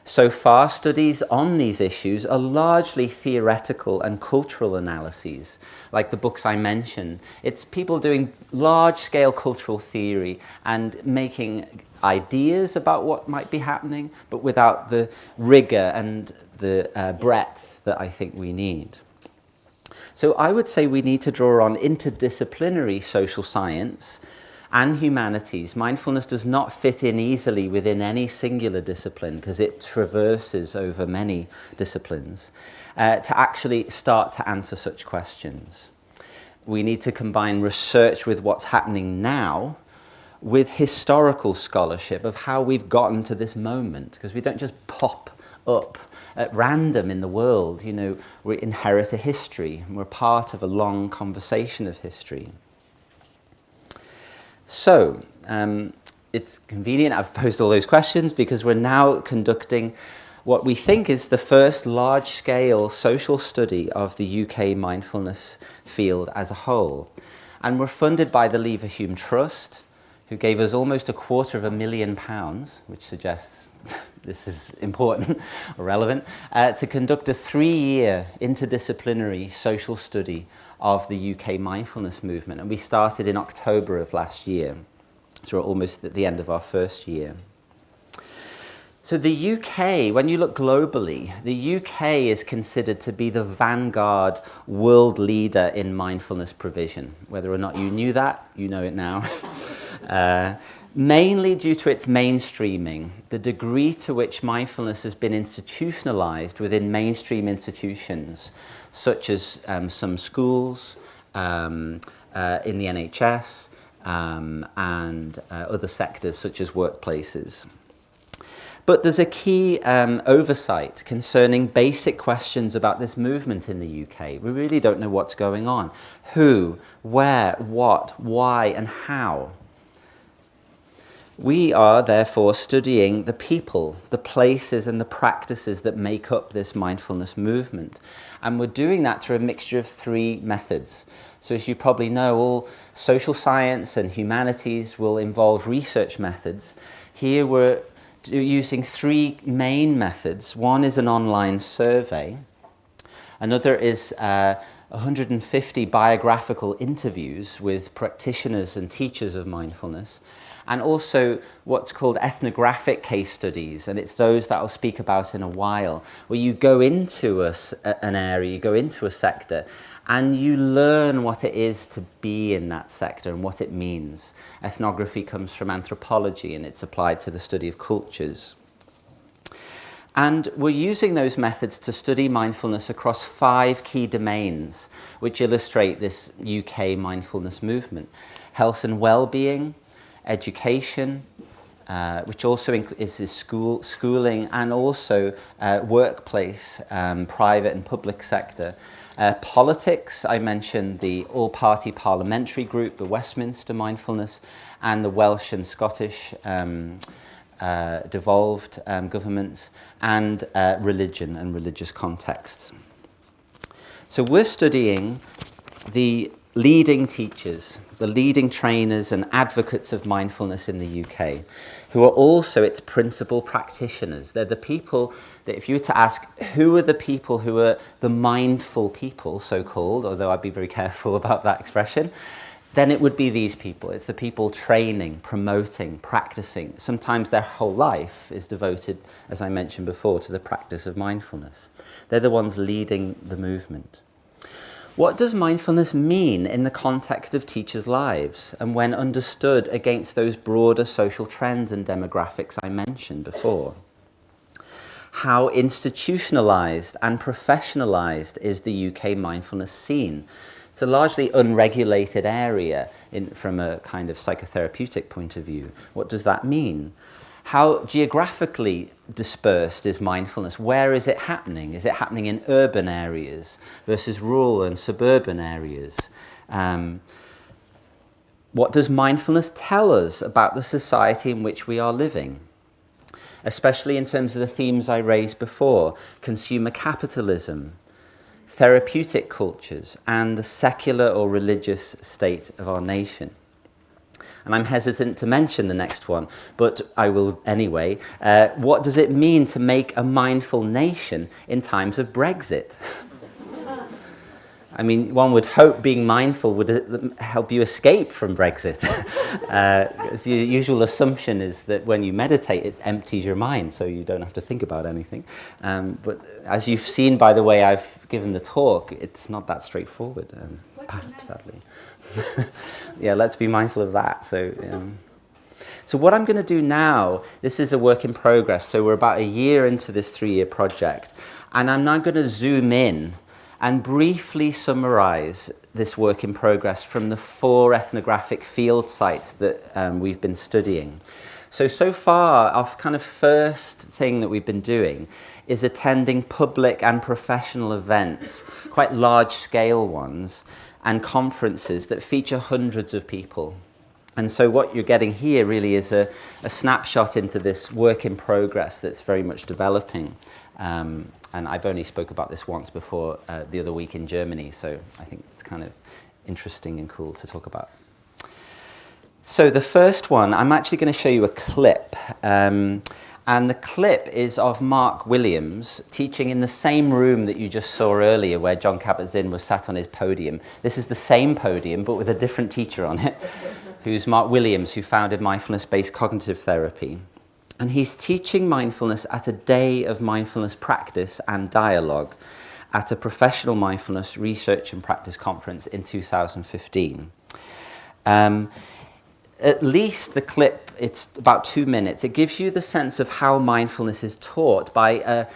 So far, studies on these issues are largely theoretical and cultural analyses, like the books I mentioned. It's people doing large-scale cultural theory and making ideas about what might be happening, but without the rigor and the breadth that I think we need. So I would say we need to draw on interdisciplinary social science and humanities. Mindfulness does not fit in easily within any singular discipline because it traverses over many disciplines to actually start to answer such questions. We need to combine research with what's happening now with historical scholarship of how we've gotten to this moment, because we don't just pop up at random in the world. We inherit a history, and we're part of a long conversation of history. So, it's convenient I've posed all those questions because we're now conducting what we think is the first large-scale social study of the UK mindfulness field as a whole. And we're funded by the Leverhulme Trust, who gave us almost £250,000, which suggests this is important or relevant, to conduct a 3-year interdisciplinary social study of the UK mindfulness movement. And we started in October of last year. So we're almost at the end of our first year. So the UK, when you look globally, the UK is considered to be the vanguard world leader in mindfulness provision. Whether or not you knew that, you know it now. Mainly due to its mainstreaming, the degree to which mindfulness has been institutionalized within mainstream institutions, such as some schools, in the NHS, and other sectors such as workplaces. But there's a key oversight concerning basic questions about this movement in the UK. We really don't know what's going on. Who, where, what, why, and how. We are therefore studying the people, the places and the practices that make up this mindfulness movement. And we're doing that through a mixture of 3 methods. So as you probably know, all social science and humanities will involve research methods. Here we're using 3 main methods. One is an online survey. Another is 150 biographical interviews with practitioners and teachers of mindfulness. And also what's called ethnographic case studies, and it's those that I'll speak about in a while, where you go into an area, you go into a sector, and you learn what it is to be in that sector and what it means. Ethnography comes from anthropology, and it's applied to the study of cultures. And we're using those methods to study mindfulness across 5 key domains, which illustrate this UK mindfulness movement: health and well-being, education, which also is schooling, and also workplace, private and public sector. Politics, I mentioned the all-party parliamentary group, the Westminster Mindfulness, and the Welsh and Scottish devolved governments, and religion and religious contexts. So we're studying the leading teachers, the leading trainers and advocates of mindfulness in the UK, who are also its principal practitioners. They're the people that, if you were to ask who are the people who are the mindful people, so-called, although I'd be very careful about that expression, then it would be these people. It's the people training, promoting, practicing. Sometimes their whole life is devoted, as I mentioned before, to the practice of mindfulness. They're the ones leading the movement. What does mindfulness mean in the context of teachers' lives and when understood against those broader social trends and demographics I mentioned before? how institutionalized and professionalized is the UK mindfulness scene. It's a largely unregulated area from a kind of psychotherapeutic point of view. What does that mean? How geographically dispersed is mindfulness? Where is it happening? Is it happening in urban areas versus rural and suburban areas? What does mindfulness tell us about the society in which we are living? Especially in terms of the themes I raised before, consumer capitalism, therapeutic cultures, and the secular or religious state of our nation. And I'm hesitant to mention the next one, but I will anyway. What does it mean to make a mindful nation in times of Brexit? I mean, one would hope being mindful would help you escape from Brexit. The usual assumption is that when you meditate, it empties your mind, so you don't have to think about anything. But as you've seen by the way I've given the talk, it's not that straightforward, sadly. Yeah, let's be mindful of that. So what I'm going to do now, this is a work in progress, so we're about a year into this 3-year project, and I'm now going to zoom in and briefly summarize this work in progress from the 4 ethnographic field sites that we've been studying. So far, our kind of first thing that we've been doing is attending public and professional events, quite large-scale ones, and conferences that feature hundreds of people. And so what you're getting here really is a snapshot into this work in progress that's very much developing. And I've only spoke about this once before the other week in Germany, so I think it's kind of interesting and cool to talk about. So the first one, I'm actually going to show you a clip. And the clip is of Mark Williams teaching in the same room that you just saw earlier where John Kabat-Zinn was sat on his podium. This is the same podium, but with a different teacher on it, who's Mark Williams, who founded mindfulness-based cognitive therapy. And he's teaching mindfulness at a day of mindfulness practice and dialogue at a professional mindfulness research and practice conference in 2015. At least the clip, it's about 2 minutes. It gives you the sense of how mindfulness is taught by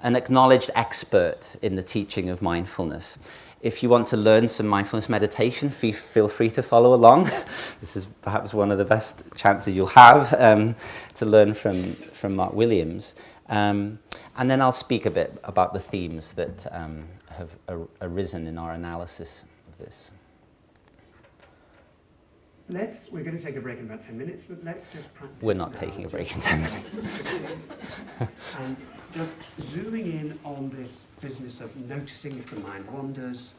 an acknowledged expert in the teaching of mindfulness. If you want to learn some mindfulness meditation, feel free to follow along. This is perhaps one of the best chances you'll have to learn from Mark Williams. And then I'll speak a bit about the themes that have arisen in our analysis of this. We're going to take a break in about 10 minutes, but let's just practice. We're not taking a break in 10 minutes. And just zooming in on this business of noticing if the mind wanders,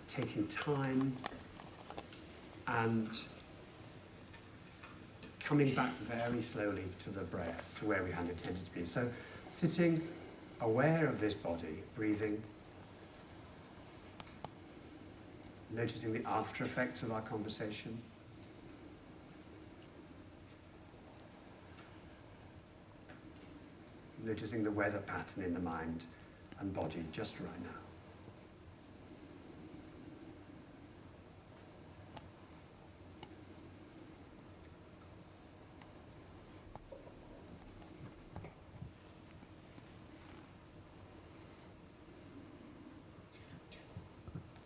taking time, and coming back very slowly to the breath, to where we had intended to be. So sitting aware of this body, breathing, noticing the after effects of our conversation. Noticing the weather pattern in the mind and body just right now.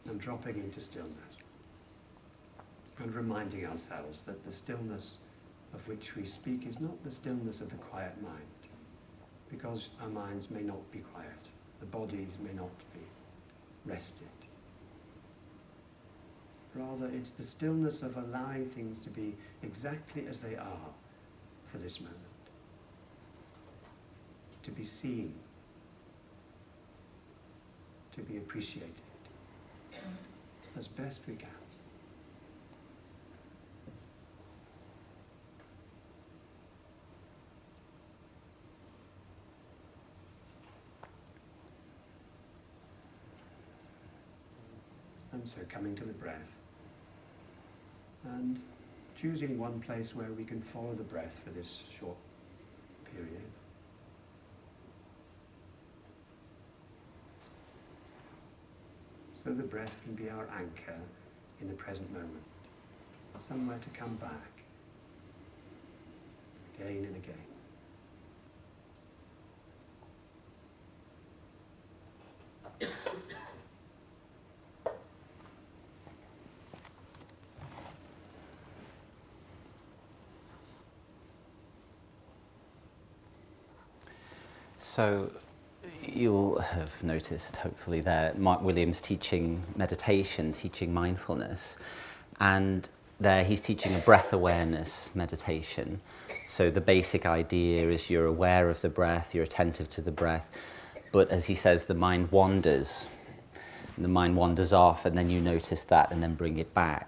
And dropping into stillness. And reminding ourselves that the stillness of which we speak is not the stillness of the quiet mind. Because our minds may not be quiet, the bodies may not be rested. Rather, it's the stillness of allowing things to be exactly as they are for this moment. To be seen, to be appreciated, as best we can. And so coming to the breath and choosing one place where we can follow the breath for this short period. So the breath can be our anchor in the present moment, somewhere to come back again and again. So you'll have noticed, hopefully, there Mark Williams teaching meditation, teaching mindfulness, and there he's teaching a breath awareness meditation. So the basic idea is you're aware of the breath, you're attentive to the breath, but as he says, the mind wanders. The mind wanders off, and then you notice that and then bring it back.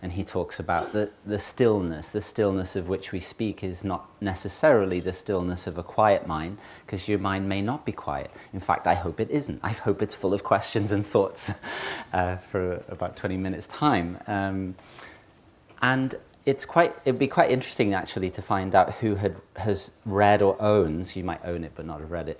And he talks about the stillness of which we speak is not necessarily the stillness of a quiet mind, because your mind may not be quiet. In fact, I hope it isn't. I hope it's full of questions and thoughts for about 20 minutes' time. And it'd be quite interesting actually to find out who has read or owns, you might own it but not have read it,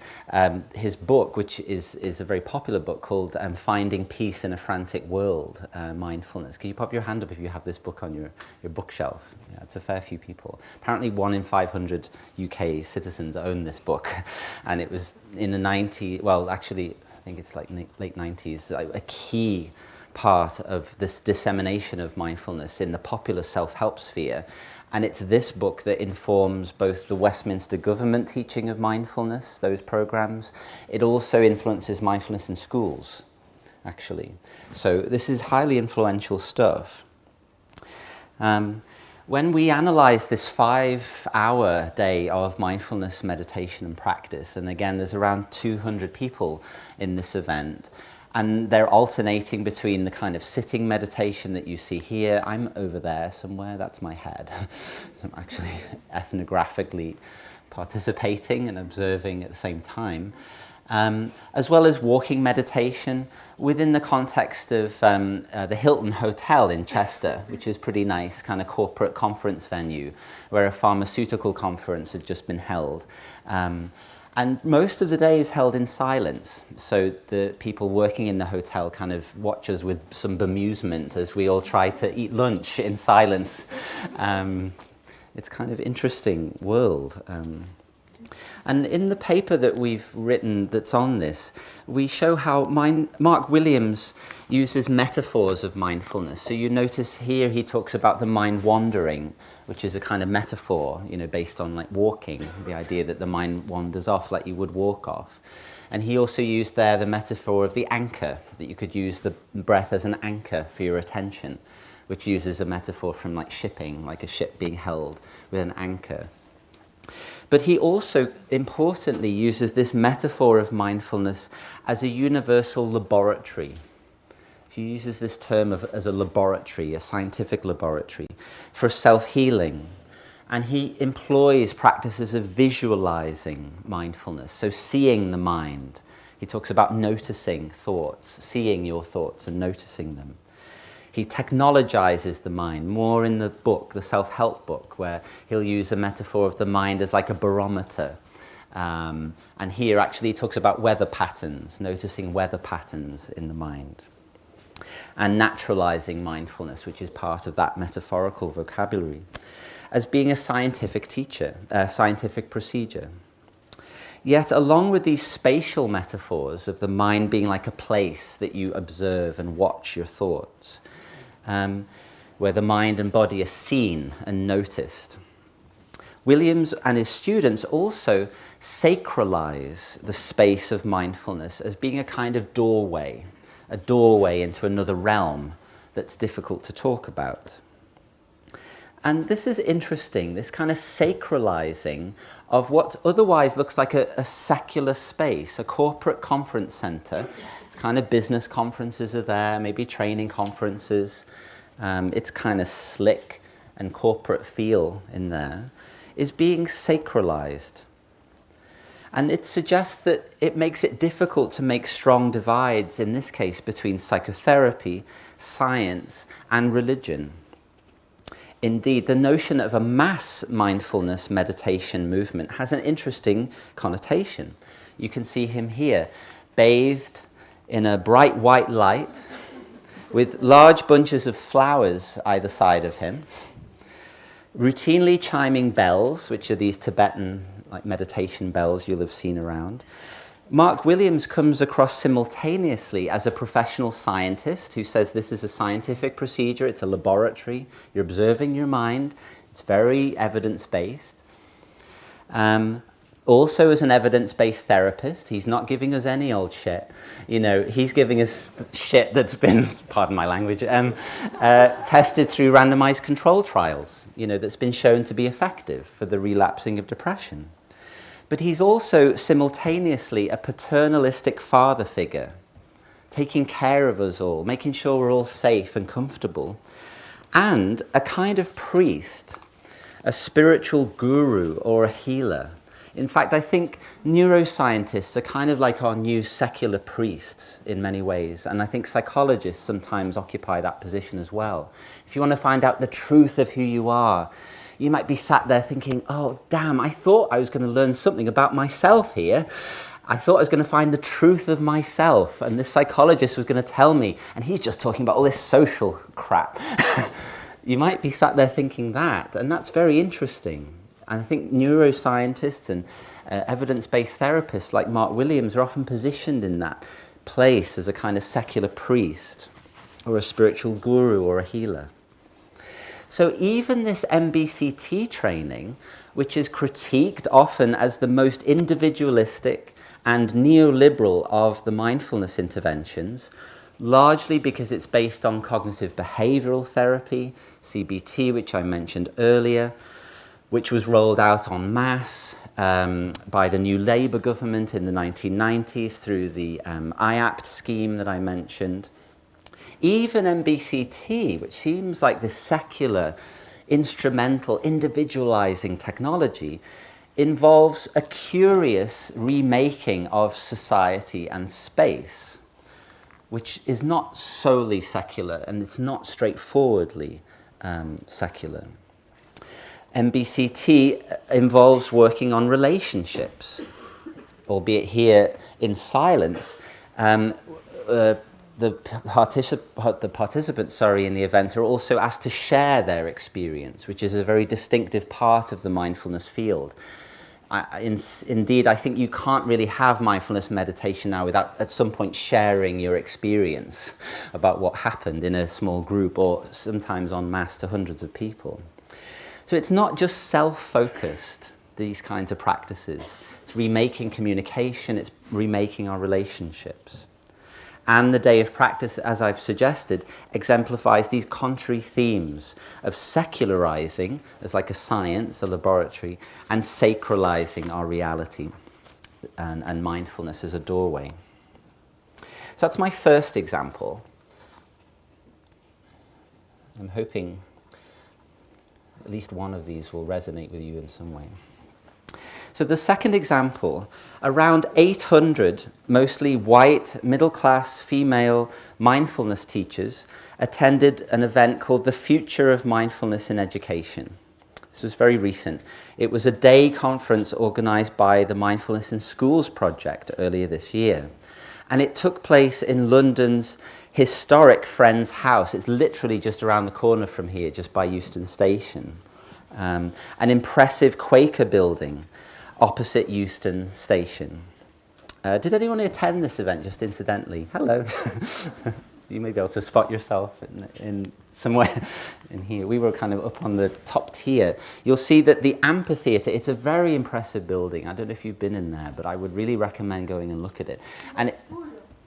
his book, which is a very popular book called Finding Peace in a Frantic World, Mindfulness. Can you pop your hand up if you have this book on your bookshelf? Yeah, it's a fair few people. Apparently 1 in 500 UK citizens own this book, and it was in the 90s, well actually I think it's like late 90s, a key part of this dissemination of mindfulness in the popular self-help sphere. And it's this book that informs both the Westminster government teaching of mindfulness, those programs. It also influences mindfulness in schools, actually. So this is highly influential stuff. When we analyze this 5-hour day of mindfulness meditation and practice, and again, there's around 200 people in this event, and they're alternating between the kind of sitting meditation that you see here. I'm over there somewhere, that's my head. So I'm actually ethnographically participating and observing at the same time. As well as walking meditation within the context of the Hilton Hotel in Chester, which is pretty nice, kind of corporate conference venue, where a pharmaceutical conference had just been held. And most of the day is held in silence. So the people working in the hotel kind of watch us with some bemusement as we all try to eat lunch in silence. It's kind of interesting world. And in the paper that we've written that's on this, we show how Mark Williams uses metaphors of mindfulness. So you notice here he talks about the mind wandering, which is a kind of metaphor, based on like walking, the idea that the mind wanders off like you would walk off. And he also used there the metaphor of the anchor, that you could use the breath as an anchor for your attention, which uses a metaphor from like shipping, like a ship being held with an anchor. But he also, importantly, uses this metaphor of mindfulness as a universal laboratory. He uses this term as a laboratory, a scientific laboratory, for self-healing. And he employs practices of visualizing mindfulness, so seeing the mind. He talks about noticing thoughts, seeing your thoughts and noticing them. He technologizes the mind, more in the book, the self-help book, where he'll use a metaphor of the mind as like a barometer. And here actually he talks about weather patterns, noticing weather patterns in the mind. And naturalizing mindfulness, which is part of that metaphorical vocabulary, as being a scientific teacher, a scientific procedure. Yet along with these spatial metaphors of the mind being like a place that you observe and watch your thoughts, where the mind and body are seen and noticed, Williams and his students also sacralize the space of mindfulness as being a kind of doorway into another realm that's difficult to talk about. And this is interesting, this kind of sacralizing of what otherwise looks like a secular space, a corporate conference center. It's kind of business conferences are there, maybe training conferences. It's kind of slick and corporate feel in there, is being sacralized. And it suggests that it makes it difficult to make strong divides, in this case, between psychotherapy, science, and religion. Indeed, the notion of a mass mindfulness meditation movement has an interesting connotation. You can see him here, bathed in a bright white light, with large bunches of flowers either side of him, routinely chiming bells, which are these Tibetan like meditation bells you'll have seen around. Mark Williams comes across simultaneously as a professional scientist who says this is a scientific procedure, it's a laboratory, you're observing your mind, it's very evidence-based. Also, as an evidence-based therapist, he's not giving us any old shit. You know, he's giving us shit that's been, pardon my language, tested through randomized control trials, you know, that's been shown to be effective for the relapsing of depression. But he's also simultaneously a paternalistic father figure, taking care of us all, making sure we're all safe and comfortable, and a kind of priest, a spiritual guru or a healer. In fact, I think neuroscientists are kind of like our new secular priests in many ways, and I think psychologists sometimes occupy that position as well. If you want to find out the truth of who you are, you might be sat there thinking, oh, damn, I thought I was going to learn something about myself here. I thought I was going to find the truth of myself, and this psychologist was going to tell me, and he's just talking about all this social crap. You might be sat there thinking that, and that's very interesting. And I think neuroscientists and evidence-based therapists like Mark Williams are often positioned in that place as a kind of secular priest or a spiritual guru or a healer. So even this MBCT training, which is critiqued often as the most individualistic and neoliberal of the mindfulness interventions, largely because it's based on cognitive behavioral therapy, CBT, which I mentioned earlier, which was rolled out en masse by the new Labour government in the 1990s through the IAPT scheme that I mentioned. Even MBCT, which seems like this secular, instrumental, individualizing technology, involves a curious remaking of society and space, which is not solely secular, and it's not straightforwardly secular. MBCT involves working on relationships, albeit here in silence. The participants in the event are also asked to share their experience, which is a very distinctive part of the mindfulness field. Indeed, I think you can't really have mindfulness meditation now without at some point sharing your experience about what happened in a small group or sometimes en masse to hundreds of people. So it's not just self-focused, these kinds of practices. It's remaking communication, it's remaking our relationships. And the day of practice, as I've suggested, exemplifies these contrary themes of secularizing as like a science, a laboratory, and sacralizing our reality and mindfulness as a doorway. So that's my first example. I'm hoping at least one of these will resonate with you in some way. So the second example, around 800 mostly white, middle-class, female mindfulness teachers attended an event called The Future of Mindfulness in Education. This was very recent. It was a day conference organized by the Mindfulness in Schools project earlier this year. And it took place in London's historic Friends House. It's literally just around the corner from here, just by Euston Station. An impressive Quaker building opposite Euston Station. Did anyone attend this event, just incidentally? Hello. You may be able to spot yourself in somewhere in here. We were kind of up on the top tier. You'll see that the amphitheatre, it's a very impressive building. I don't know if you've been in there, but I would really recommend going and look at it. And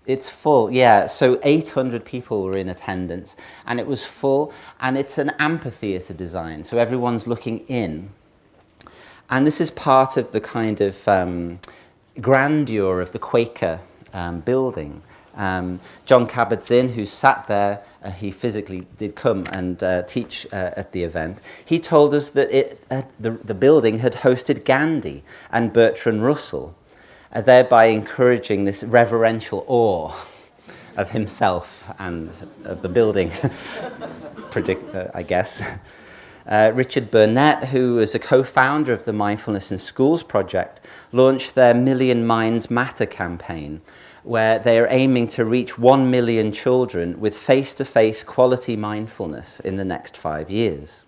it's full, yeah. So 800 people were in attendance, and it was full, and it's an amphitheatre design, so everyone's looking in. And this is part of the kind of grandeur of the Quaker building. John Kabat-Zinn, who sat there, he physically did come and teach at the event. He told us that the building had hosted Gandhi and Bertrand Russell, thereby encouraging this reverential awe of himself and of the building, I guess. Richard Burnett, who is a co-founder of the Mindfulness in Schools project, launched their Million Minds Matter campaign, where they are aiming to reach 1 million children with face-to-face quality mindfulness in the next 5 years.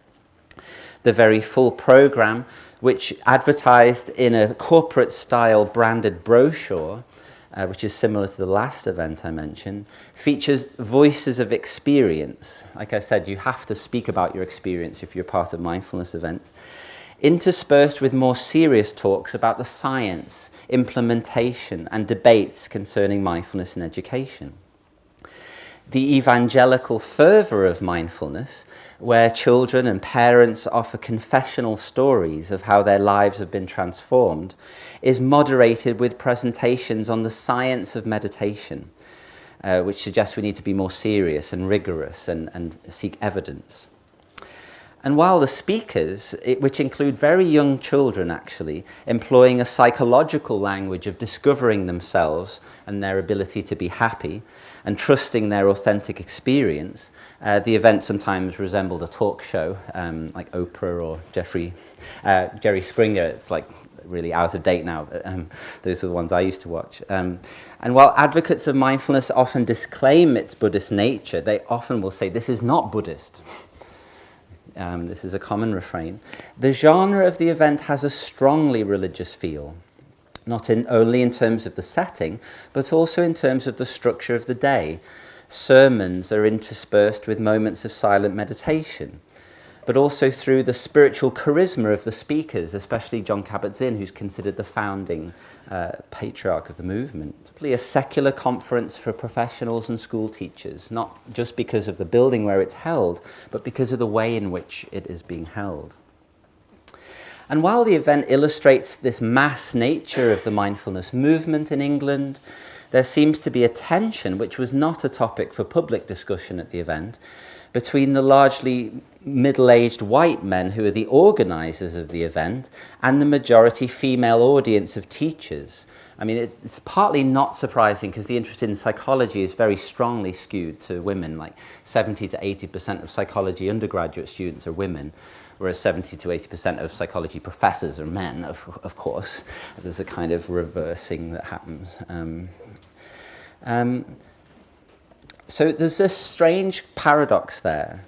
The very full program, which advertised in a corporate-style branded brochure, which is similar to the last event I mentioned, features voices of experience. Like I said, you have to speak about your experience if you're part of mindfulness events. interspersed with more serious talks about the science, implementation, and debates concerning mindfulness in education. The evangelical fervour of mindfulness, where children and parents offer confessional stories of how their lives have been transformed, is moderated with presentations on the science of meditation, which suggests we need to be more serious and rigorous and seek evidence. And while the speakers, which include very young children actually, employing a psychological language of discovering themselves and their ability to be happy and trusting their authentic experience, the event sometimes resembled a talk show like Oprah or Jerry Springer. It's like really out of date now. Those are the ones I used to watch. And while advocates of mindfulness often disclaim its Buddhist nature, they often will say, this is not Buddhist. This is a common refrain. The genre of the event has a strongly religious feel, not only in terms of the setting, but also in terms of the structure of the day. Sermons are interspersed with moments of silent meditation, but also through the spiritual charisma of the speakers, especially John Kabat-Zinn, who's considered the founding patriarch of the movement. A secular conference for professionals and school teachers, not just because of the building where it's held, but because of the way in which it is being held. And while the event illustrates this mass nature of the mindfulness movement in England, there seems to be a tension, which was not a topic for public discussion at the event, between the largely middle-aged white men who are the organisers of the event and the majority female audience of teachers. I mean, it's partly not surprising because the interest in psychology is very strongly skewed to women, like 70 to 80% of psychology undergraduate students are women, whereas 70 to 80% of psychology professors are men, of course. There's a kind of reversing that happens. So there's this strange paradox there.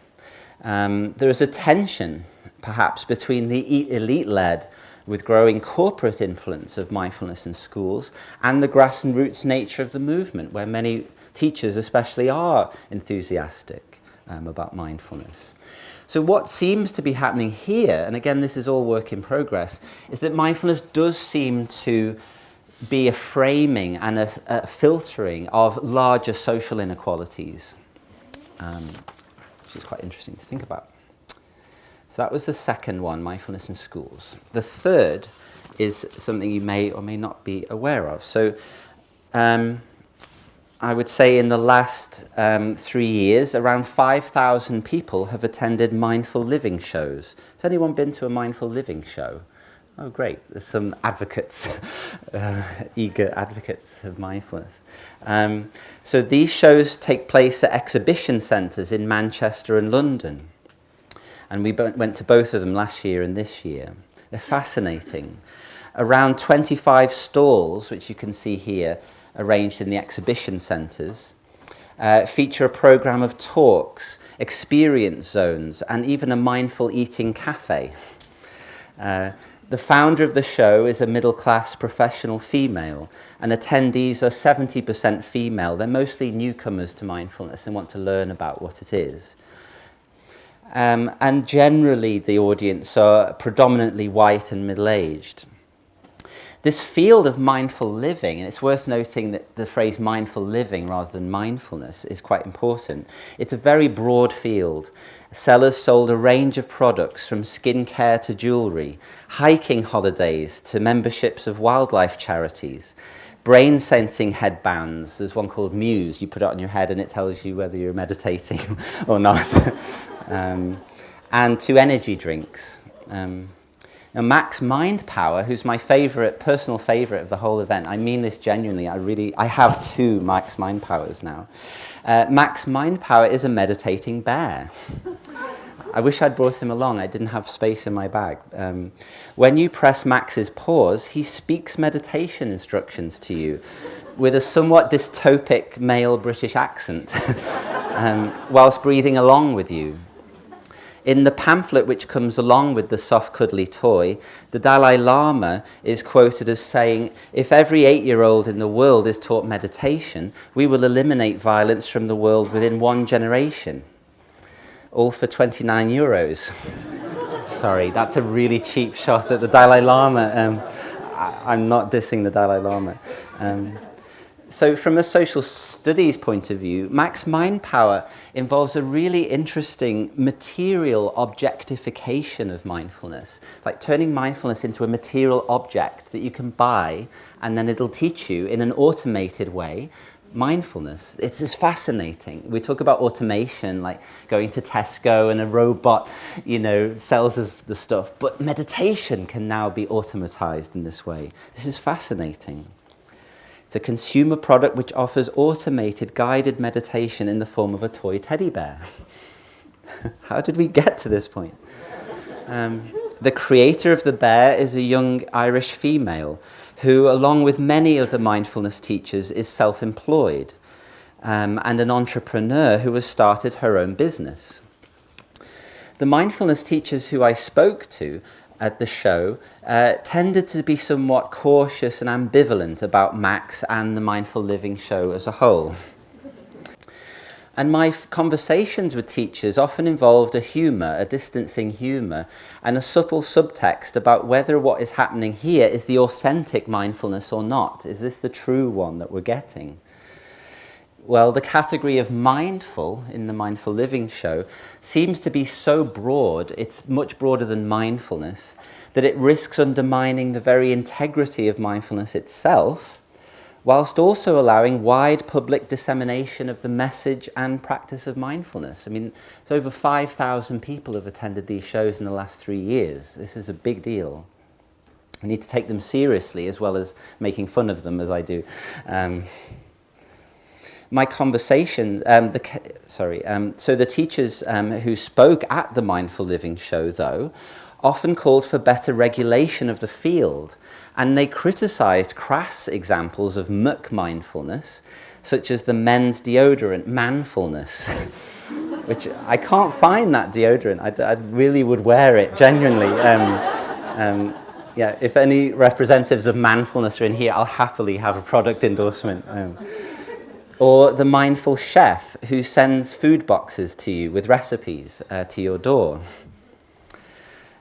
There is a tension, perhaps, between the elite-led with growing corporate influence of mindfulness in schools and the grassroots nature of the movement, where many teachers especially are enthusiastic about mindfulness. So what seems to be happening here, and again this is all work in progress, is that mindfulness does seem to be a framing and a filtering of larger social inequalities, which is quite interesting to think about. So that was the second one, mindfulness in schools. The third is something you may or may not be aware of. So I would say in the last 3 years, around 5,000 people have attended mindful living shows. Has anyone been to a mindful living show? Oh, great. There's some advocates, eager advocates of mindfulness. So these shows take place at exhibition centres in Manchester and London. And we went to both of them last year and this year. They're fascinating. Around 25 stalls, which you can see here, arranged in the exhibition centres, feature a programme of talks, experience zones, and even a mindful eating cafe. The founder of the show is a middle-class professional female, and attendees are 70% female. They're mostly newcomers to mindfulness and want to learn about what it is. And generally, the audience are predominantly white and middle-aged. This field of mindful living, and it's worth noting that the phrase mindful living rather than mindfulness is quite important. It's a very broad field. Sellers sold a range of products from skincare to jewellery, hiking holidays to memberships of wildlife charities, brain sensing headbands. There's one called Muse. You put it on your head and it tells you whether you're meditating or not. And to energy drinks. Now, Max Mind Power, who's my personal favourite of the whole event, I mean this genuinely, I have 2 Max Mind Powers now. Max Mind Power is a meditating bear. I wish I'd brought him along, I didn't have space in my bag. When you press Max's pause, he speaks meditation instructions to you with a somewhat dystopic male British accent, whilst breathing along with you. In the pamphlet which comes along with the soft cuddly toy, the Dalai Lama is quoted as saying, "If every 8-year-old in the world is taught meditation, we will eliminate violence from the world within 1 generation." All for €29. Sorry, that's a really cheap shot at the Dalai Lama. I'm not dissing the Dalai Lama. So from a social studies point of view, Mac's mind power involves a really interesting material objectification of mindfulness, like turning mindfulness into a material object that you can buy, and then it'll teach you in an automated way mindfulness. It's fascinating. We talk about automation, like going to Tesco and a robot, sells us the stuff, but meditation can now be automatized in this way. This is fascinating. It's a consumer product which offers automated guided meditation in the form of a toy teddy bear. How did we get to this point? The creator of the bear is a young Irish female who, along with many other mindfulness teachers, is self-employed and an entrepreneur who has started her own business. The mindfulness teachers who I spoke to at the show tended to be somewhat cautious and ambivalent about Max and the Mindful Living show as a whole. And my conversations with teachers often involved a distancing humour, and a subtle subtext about whether what is happening here is the authentic mindfulness or not. Is this the true one that we're getting? Well, the category of mindful in the Mindful Living show seems to be so broad, it's much broader than mindfulness, that it risks undermining the very integrity of mindfulness itself, whilst also allowing wide public dissemination of the message and practice of mindfulness. I mean, it's over 5,000 people have attended these shows in the last 3 years. This is a big deal. We need to take them seriously as well as making fun of them, as I do. My conversation, so the teachers who spoke at the Mindful Living show, though, often called for better regulation of the field, and they criticised crass examples of muck mindfulness, such as the men's deodorant manfulness, which I can't find that deodorant. I really would wear it, genuinely. If any representatives of manfulness are in here, I'll happily have a product endorsement. Or the mindful chef who sends food boxes to you with recipes to your door.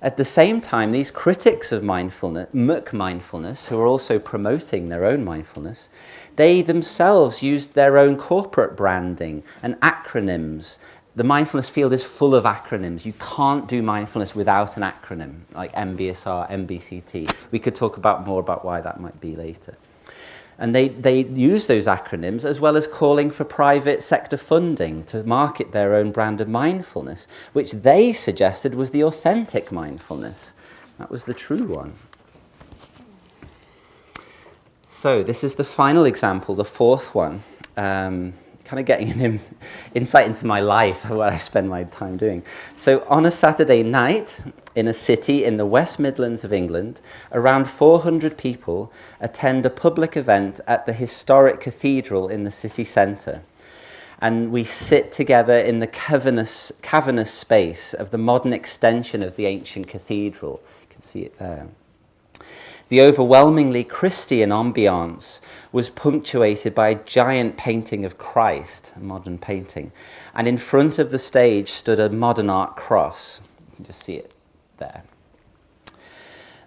At the same time, these critics of mindfulness, muck mindfulness, who are also promoting their own mindfulness, they themselves used their own corporate branding and acronyms. The mindfulness field is full of acronyms. You can't do mindfulness without an acronym, like MBSR, MBCT. We could talk more about why that might be later. And they use those acronyms as well as calling for private sector funding to market their own brand of mindfulness, which they suggested was the authentic mindfulness. That was the true one. So this is the final example, the fourth one. Kind of getting an insight into my life, what I spend my time doing. So on a Saturday night in a city in the West Midlands of England, around 400 people attend a public event at the historic cathedral in the city centre. And we sit together in the cavernous space of the modern extension of the ancient cathedral. You can see it there. The overwhelmingly Christian ambience was punctuated by a giant painting of Christ, a modern painting, and in front of the stage stood a modern art cross. You can just see it there.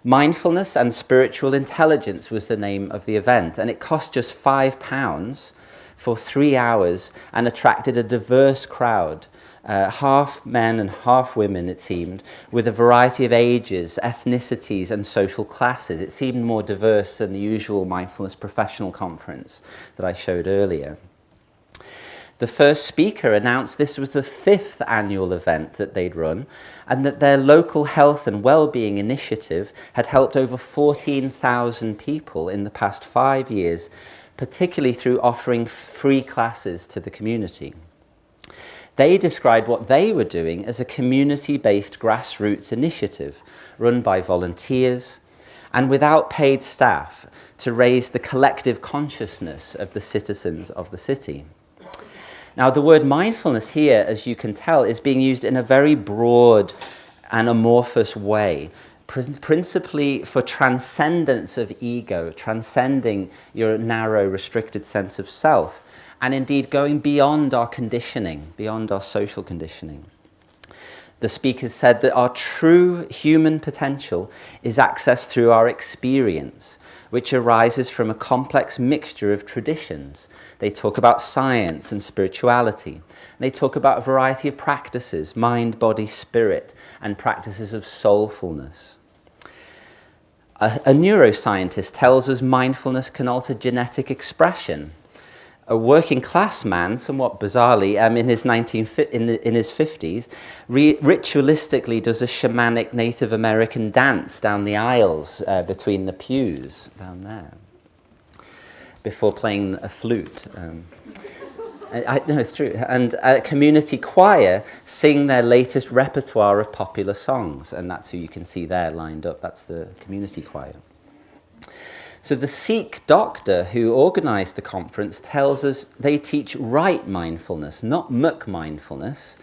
Mindfulness and Spiritual Intelligence was the name of the event, and it cost just £5 for 3 hours and attracted a diverse crowd. Half men and half women, it seemed, with a variety of ages, ethnicities and social classes. It seemed more diverse than the usual mindfulness professional conference that I showed earlier. The first speaker announced this was the 5th annual event that they'd run, and that their local health and well-being initiative had helped over 14,000 people in the past 5 years, particularly through offering free classes to the community. They described what they were doing as a community-based grassroots initiative run by volunteers and without paid staff to raise the collective consciousness of the citizens of the city. Now, the word mindfulness here, as you can tell, is being used in a very broad and amorphous way, principally for transcendence of ego, transcending your narrow, restricted sense of self, and indeed going beyond our conditioning, beyond our social conditioning. The speakers said that our true human potential is accessed through our experience, which arises from a complex mixture of traditions. They talk about science and spirituality. They talk about a variety of practices, mind, body, spirit, and practices of soulfulness. A neuroscientist tells us mindfulness can alter genetic expression. A working class man, somewhat bizarrely, in his 50s, ritualistically does a shamanic Native American dance down the aisles between the pews down there before playing a flute. No, it's true. And a community choir sing their latest repertoire of popular songs, and that's who you can see there lined up. That's the community choir. So the Sikh doctor who organised the conference tells us they teach right mindfulness, not muck mindfulness,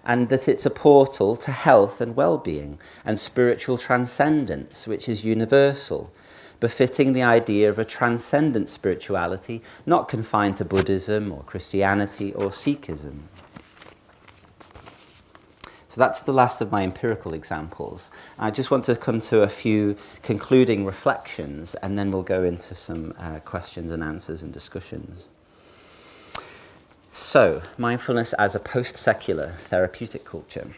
and that it's a portal to health and well-being and spiritual transcendence, which is universal, befitting the idea of a transcendent spirituality not confined to Buddhism or Christianity or Sikhism. So that's the last of my empirical examples. I just want to come to a few concluding reflections, and then we'll go into some questions and answers and discussions. So, mindfulness as a post-secular therapeutic culture.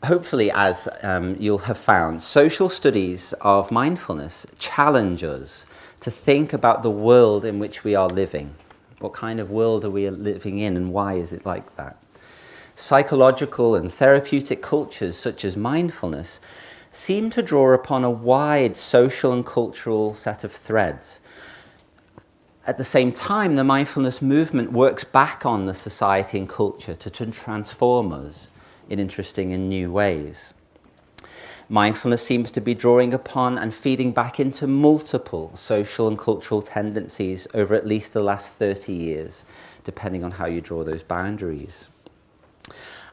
Hopefully, as you'll have found, social studies of mindfulness challenge us to think about the world in which we are living. What kind of world are we living in, and why is it like that? Psychological and therapeutic cultures such as mindfulness seem to draw upon a wide social and cultural set of threads. At the same time, the mindfulness movement works back on the society and culture to transform us in interesting and new ways. Mindfulness seems to be drawing upon and feeding back into multiple social and cultural tendencies over at least the last 30 years, depending on how you draw those boundaries.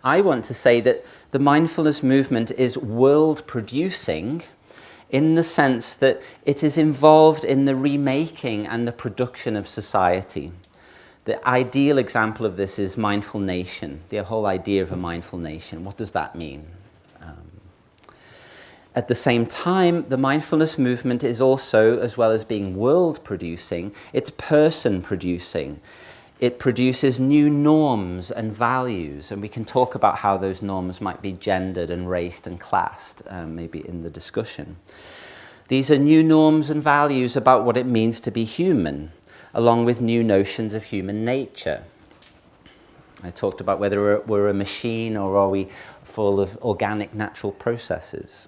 I want to say that the mindfulness movement is world-producing in the sense that it is involved in the remaking and the production of society. The ideal example of this is mindful nation, the whole idea of a mindful nation. What does that mean? At the same time, the mindfulness movement is also, as well as being world-producing, it's person-producing. It produces new norms and values, and we can talk about how those norms might be gendered and raced and classed, maybe in the discussion. These are new norms and values about what it means to be human, along with new notions of human nature. I talked about whether we're a machine or are we full of organic natural processes.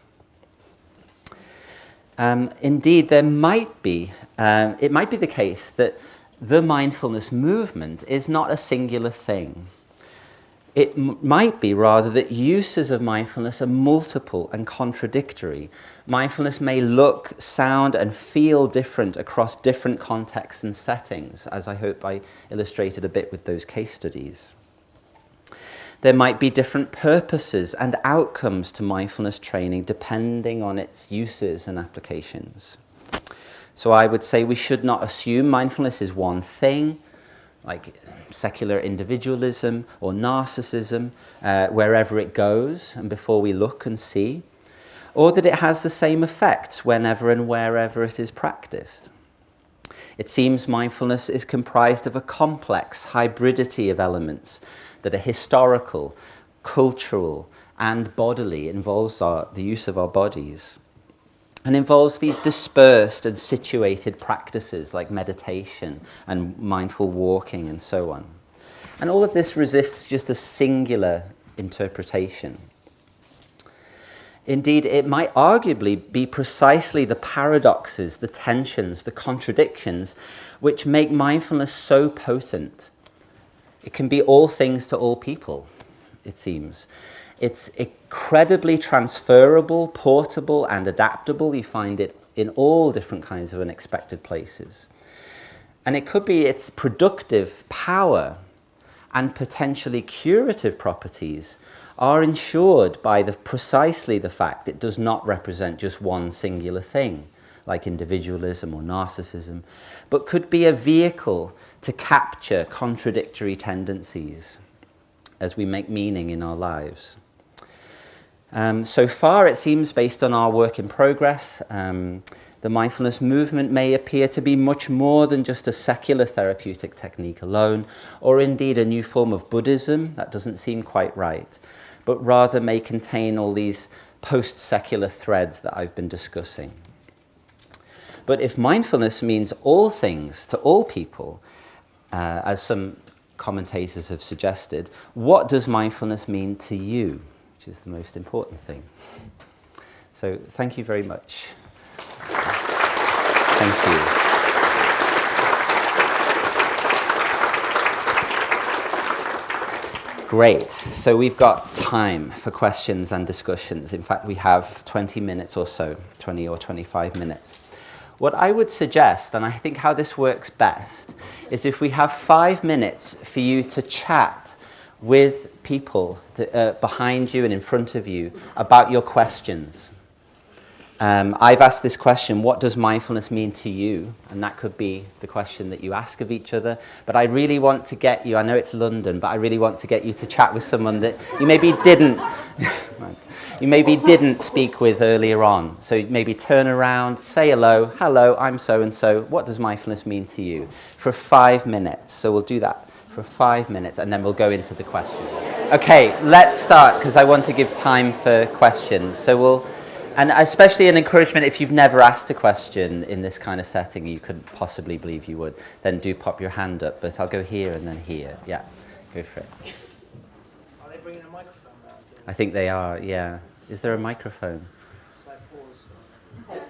Indeed, it might be the case that the mindfulness movement is not a singular thing. It might be rather that uses of mindfulness are multiple and contradictory. Mindfulness may look, sound, and feel different across different contexts and settings, as I hope I illustrated a bit with those case studies. There might be different purposes and outcomes to mindfulness training depending on its uses and applications. So I would say we should not assume mindfulness is one thing, like secular individualism or narcissism, wherever it goes and before we look and see, or that it has the same effects whenever and wherever it is practiced. It seems mindfulness is comprised of a complex hybridity of elements that are historical, cultural, and bodily, involves the use of our bodies, and involves these dispersed and situated practices like meditation and mindful walking and so on. And all of this resists just a singular interpretation. Indeed, it might arguably be precisely the paradoxes, the tensions, the contradictions which make mindfulness so potent. It can be all things to all people, it seems. It's incredibly transferable, portable, and adaptable. You find it in all different kinds of unexpected places. And it could be its productive power and potentially curative properties are ensured by precisely the fact it does not represent just one singular thing, like individualism or narcissism, but could be a vehicle to capture contradictory tendencies. as we make meaning in our lives. So far, it seems, based on our work in progress, the mindfulness movement may appear to be much more than just a secular therapeutic technique alone, or indeed a new form of Buddhism. That doesn't seem quite right, but rather may contain all these post-secular threads that I've been discussing. But if mindfulness means all things to all people, as some commentators have suggested, what does mindfulness mean to you? Which is the most important thing. So thank you very much. Thank you. Great. So we've got time for questions and discussions. In fact, we have 20 minutes or so, 20 or 25 minutes. What I would suggest, and I think how this works best, is if we have 5 minutes for you to chat with people behind you and in front of you about your questions. I've asked this question, what does mindfulness mean to you? And that could be the question that you ask of each other. But I really want to get you, I know it's London, but I really want to get you to chat with someone that you maybe didn't speak with earlier on. So maybe turn around, say hello, I'm so-and-so. What does mindfulness mean to you? For 5 minutes. So we'll do that for 5 minutes, and then we'll go into the question. Okay, let's start, because I want to give time for questions. So and especially an encouragement, if you've never asked a question in this kind of setting, you couldn't possibly believe you would, then do pop your hand up. But I'll go here and then here. Yeah, go for it. Are they bringing a microphone around? I think they are, yeah. Is there a microphone? Should I pause?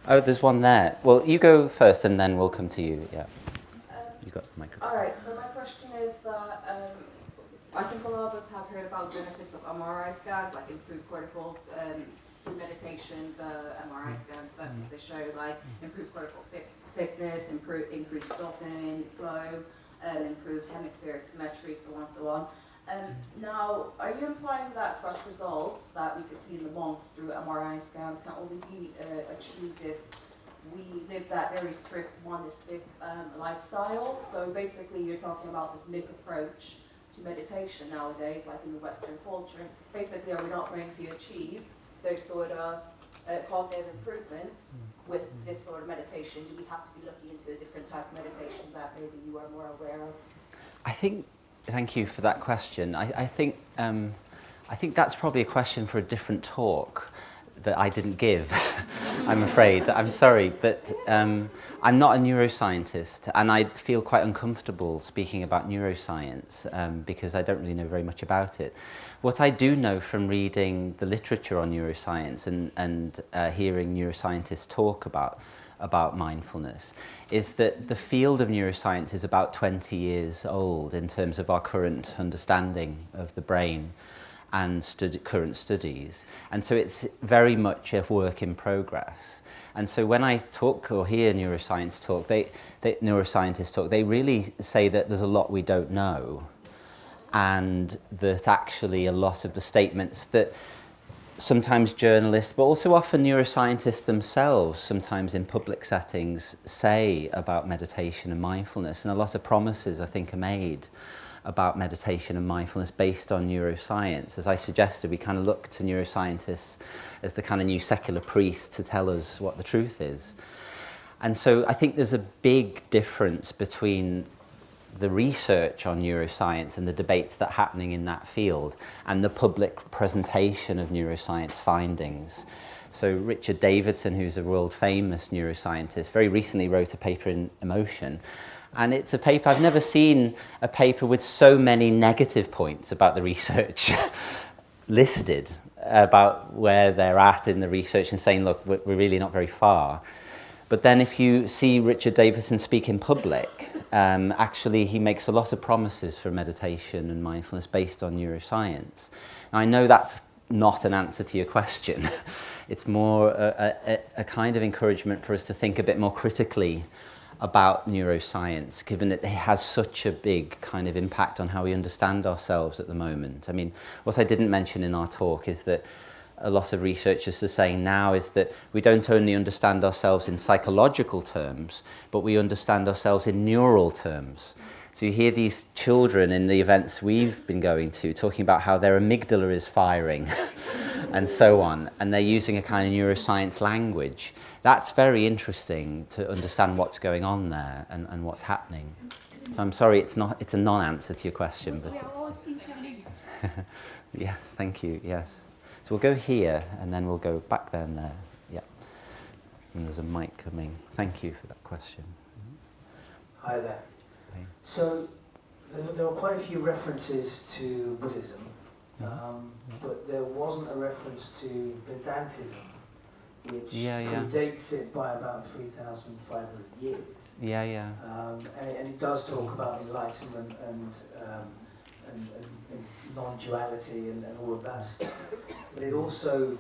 Oh, there's one there. Well, you go first and then we'll come to you. Yeah, you got the microphone. All right, so my question is that I think a lot of us have heard about the benefits of MRI scans, like improved cortical through meditation. The MRI scans that they show like improved cortical thickness, increased dopamine flow, improved hemispheric symmetry, so on and so on. Now, are you implying that such results that we could see in the monks through MRI scans can only be achieved if we live that very strict monistic lifestyle? So basically you're talking about this myth approach to meditation nowadays, like in the Western culture. Basically, are we not going to achieve those sort of cognitive improvements with this sort of meditation? Do we have to be looking into a different type of meditation that maybe you are more aware of? Thank you for that question. I think that's probably a question for a different talk that I didn't give, I'm afraid. I'm sorry, but I'm not a neuroscientist, and I feel quite uncomfortable speaking about neuroscience because I don't really know very much about it. What I do know from reading the literature on neuroscience and hearing neuroscientists talk about mindfulness is that the field of neuroscience is about 20 years old in terms of our current understanding of the brain and current studies. And so it's very much a work in progress. And so when I talk or hear neuroscientists talk, they really say that there's a lot we don't know, and that actually a lot of the statements that sometimes journalists, but also often neuroscientists themselves, sometimes in public settings, say about meditation and mindfulness, and a lot of promises, I think, are made about meditation and mindfulness based on neuroscience. As I suggested, we kind of look to neuroscientists as the kind of new secular priests to tell us what the truth is. And so I think there's a big difference between the research on neuroscience and the debates that are happening in that field and the public presentation of neuroscience findings. So Richard Davidson, who's a world famous neuroscientist, very recently wrote a paper in Emotion. And it's a paper, I've never seen a paper with so many negative points about the research listed, about where they're at in the research and saying, look, we're really not very far. But then if you see Richard Davidson speak in public, actually he makes a lot of promises for meditation and mindfulness based on neuroscience. Now, I know that's not an answer to your question. It's more a kind of encouragement for us to think a bit more critically about neuroscience, given that it has such a big kind of impact on how we understand ourselves at the moment. I mean, what I didn't mention in our talk is that a lot of researchers are saying now is that we don't only understand ourselves in psychological terms, but we understand ourselves in neural terms. So you hear these children in the events we've been going to talking about how their amygdala is firing and so on, and they're using a kind of neuroscience language. That's very interesting to understand what's going on there and what's happening. So I'm sorry, it's a non-answer to your question, but yes, thank you, yes. So we'll go here, and then we'll go back there and there. Yeah. And there's a mic coming. Thank you for that question. Hi there. Hi. So there were quite a few references to Buddhism, but there wasn't a reference to Vedantism, which predates it by about 3,500 years. And it does talk about enlightenment and non-duality and all of that stuff. But it also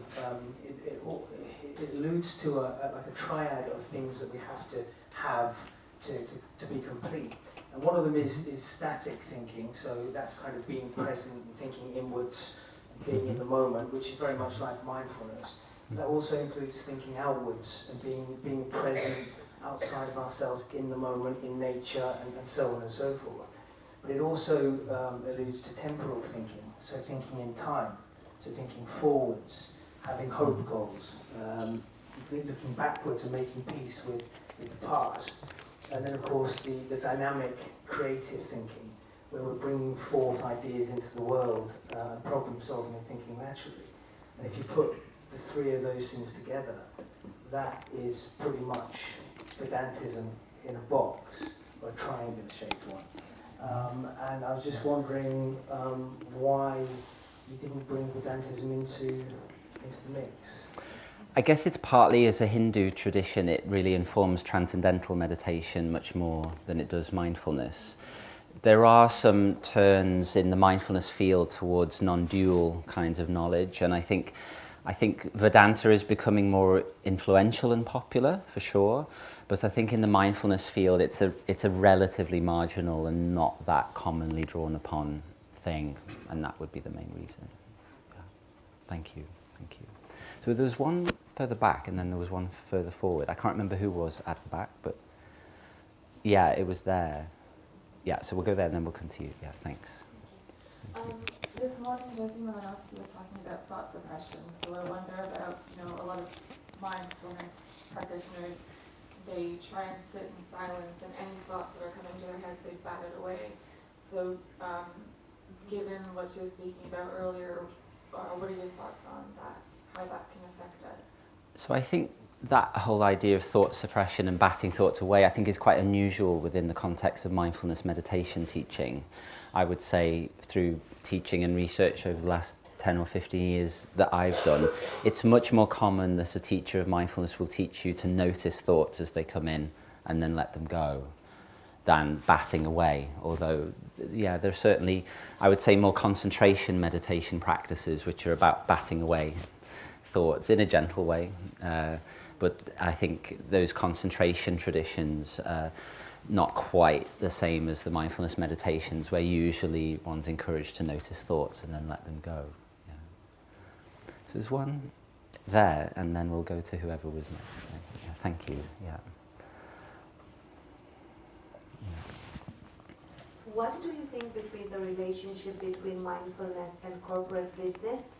it alludes to like a triad of things that we have to be complete. And one of them is static thinking, so that's kind of being present and thinking inwards, and being in the moment, which is very much like mindfulness. That also includes thinking outwards and being present outside of ourselves in the moment, in nature, and so on and so forth. But it also alludes to temporal thinking, so thinking in time, so thinking forwards, having hope goals, looking backwards and making peace with the past. And then, of course, the dynamic, creative thinking, where we're bringing forth ideas into the world, problem solving and thinking naturally. And if you put the three of those things together, that is pretty much Vedantism in a box, or a triangular-shaped one. And I was just wondering why you didn't bring Vedantism into the mix. I guess it's partly as a Hindu tradition, it really informs transcendental meditation much more than it does mindfulness. There are some turns in the mindfulness field towards non-dual kinds of knowledge, and I think Vedanta is becoming more influential and popular, for sure, but I think in the mindfulness field it's a relatively marginal and not that commonly drawn upon thing, and that would be the main reason. Yeah. Thank you. So there was one further back and then there was one further forward. I can't remember who was at the back, but yeah, it was there. Yeah, so we'll go there and then we'll come to you. Yeah, thanks. This morning, Jesse Malinowski was talking about thought suppression. So I wonder about, a lot of mindfulness practitioners, they try and sit in silence, and any thoughts that are coming to their heads, they bat it away. So given what she was speaking about earlier, what are your thoughts on that, how that can affect us? So I think that whole idea of thought suppression and batting thoughts away, I think is quite unusual within the context of mindfulness meditation teaching. I would say through teaching and research over the last 10 or 15 years that I've done, it's much more common that a teacher of mindfulness will teach you to notice thoughts as they come in and then let them go, than batting away. Although, yeah, there's certainly, I would say, more concentration meditation practices which are about batting away thoughts in a gentle way. But I think those concentration traditions are not quite the same as the mindfulness meditations, where usually one's encouraged to notice thoughts and then let them go. Yeah. So there's one there, and then we'll go to whoever was next. Yeah, thank you. Yeah. What do you think between the relationship between mindfulness and corporate business?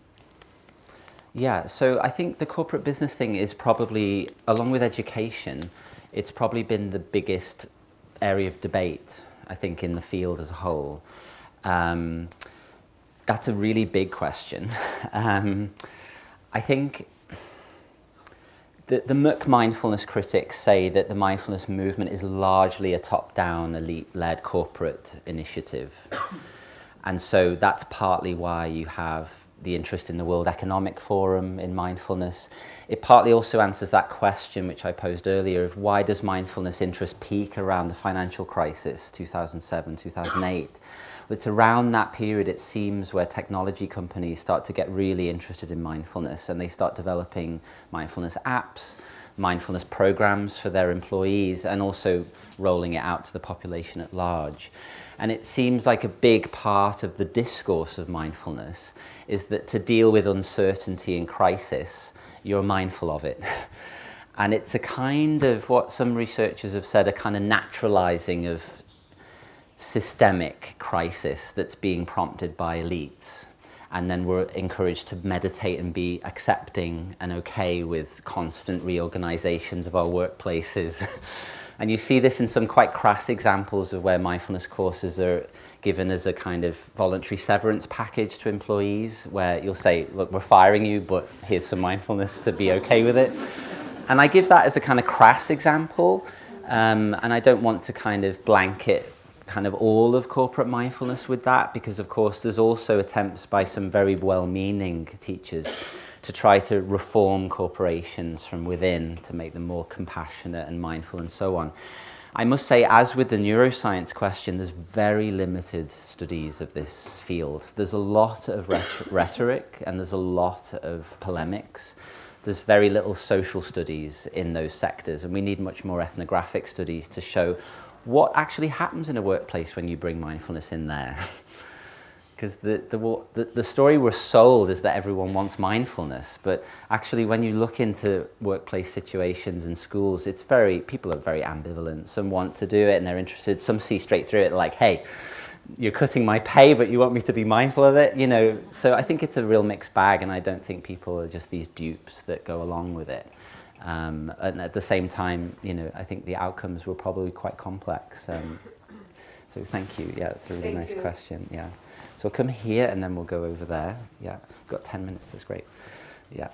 Yeah, so I think the corporate business thing is probably, along with education, it's probably been the biggest area of debate, I think, in the field as a whole. That's a really big question. I think the MOOC mindfulness critics say that the mindfulness movement is largely a top-down, elite-led corporate initiative. And so that's partly why you have the interest in the World Economic Forum in mindfulness. It partly also answers that question which I posed earlier of why does mindfulness interest peak around the financial crisis, 2007, 2008. It's around that period, it seems, where technology companies start to get really interested in mindfulness, and they start developing mindfulness apps, mindfulness programs for their employees, and also rolling it out to the population at large. And it seems like a big part of the discourse of mindfulness is that to deal with uncertainty and crisis, you're mindful of it. And it's a kind of, what some researchers have said, a kind of naturalizing of systemic crisis that's being prompted by elites. And then we're encouraged to meditate and be accepting and okay with constant reorganizations of our workplaces. And you see this in some quite crass examples of where mindfulness courses are given as a kind of voluntary severance package to employees, where you'll say, look, we're firing you, but here's some mindfulness to be okay with it. And I give that as a kind of crass example, and I don't want to kind of blanket kind of all of corporate mindfulness with that, because of course there's also attempts by some very well-meaning teachers to try to reform corporations from within to make them more compassionate and mindful and so on. I must say, as with the neuroscience question, there's very limited studies of this field. There's a lot of rhetoric and there's a lot of polemics. There's very little social studies in those sectors, and we need much more ethnographic studies to show what actually happens in a workplace when you bring mindfulness in there. Because the story we're sold is that everyone wants mindfulness, but actually when you look into workplace situations in schools, people are very ambivalent. Some want to do it and they're interested. Some see straight through it like, hey, you're cutting my pay, but you want me to be mindful of it, you know. So I think it's a real mixed bag, and I don't think people are just these dupes that go along with it. And at the same time, you know, I think the outcomes were probably quite complex. So thank you. Yeah, that's a really nice question. Yeah. So we'll come here and then we'll go over there. Yeah, we've got 10 minutes. That's great. Yeah.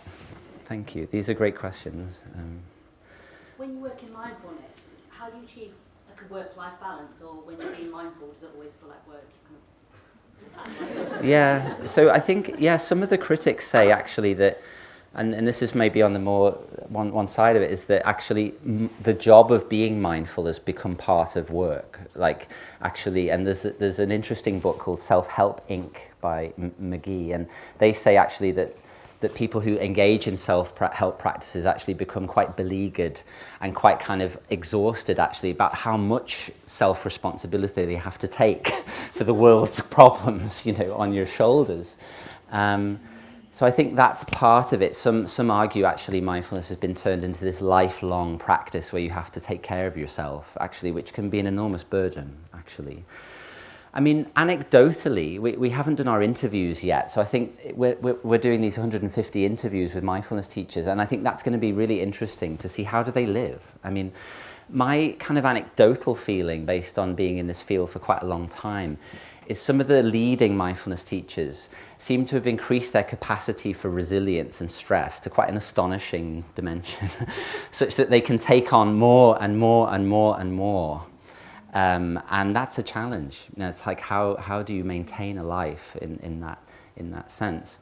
Thank you. These are great questions. When you work in mindfulness, how do you achieve like a work-life balance, or when you're being mindful, does it always feel like work? Yeah. So I think, some of the critics say actually that, and this is maybe on the more one side of it, is that actually the job of being mindful has become part of work. Like actually, and there's an interesting book called Self-Help Inc. by McGee, and they say actually that people who engage in self-help practices actually become quite beleaguered and quite kind of exhausted actually about how much self-responsibility they have to take for the world's problems, you know, on your shoulders. So I think that's part of it. Some argue actually mindfulness has been turned into this lifelong practice where you have to take care of yourself, actually, which can be an enormous burden, actually. I mean, anecdotally, we haven't done our interviews yet, so I think we're doing these 150 interviews with mindfulness teachers, and I think that's going to be really interesting to see how do they live. I mean, my kind of anecdotal feeling, based on being in this field for quite a long time, is some of the leading mindfulness teachers seem to have increased their capacity for resilience and stress to quite an astonishing dimension, such that they can take on more and more and more and more. And that's a challenge. You know, it's like how do you maintain a life in that sense?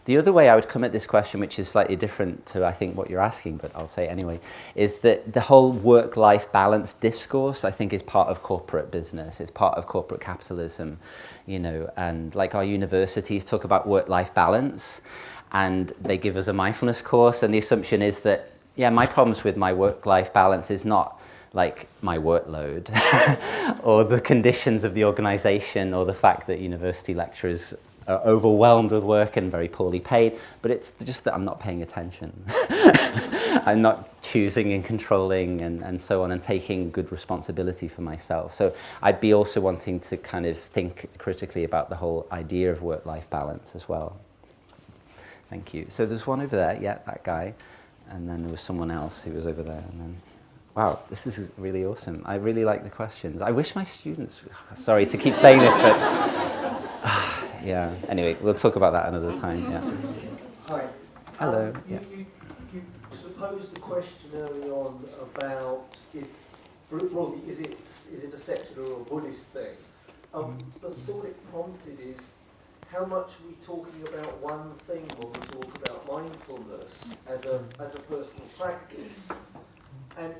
The other way I would come at this question, which is slightly different to I think what you're asking, but I'll say it anyway, is that the whole work-life balance discourse I think is part of corporate business. It's part of corporate capitalism, you know, and like our universities talk about work-life balance, and they give us a mindfulness course, and the assumption is that, yeah, my problems with my work-life balance is not like my workload or the conditions of the organization or the fact that university lecturers are overwhelmed with work and very poorly paid, but it's just that I'm not paying attention. I'm not choosing and controlling and so on, and taking good responsibility for myself. So I'd be also wanting to kind of think critically about the whole idea of work-life balance as well. Thank you. So there's one over there, yeah, that guy, and then there was someone else who was over there, and then wow, this is really awesome. I really like the questions. I wish my students, sorry to keep saying this, but yeah, anyway, we'll talk about that another time, yeah. Hi. Hello. You posed the question early on about is it a secular or Buddhist thing? The thought it prompted is, how much are we talking about one thing when we talk about mindfulness as a personal practice? And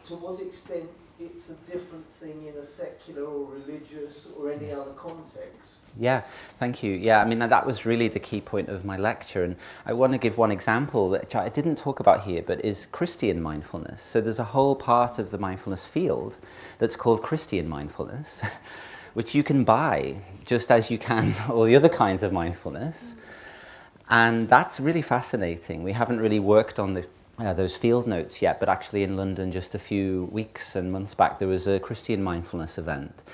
to what extent it's a different thing in a secular or religious or any other context? Yeah, thank you. Yeah, I mean, that was really the key point of my lecture, and I want to give one example that I didn't talk about here, but is Christian mindfulness. So there's a whole part of the mindfulness field that's called Christian mindfulness, which you can buy just as you can all the other kinds of mindfulness. And that's really fascinating. We haven't really worked on the those field notes yet, but actually in London just a few weeks and months back there was a Christian mindfulness event.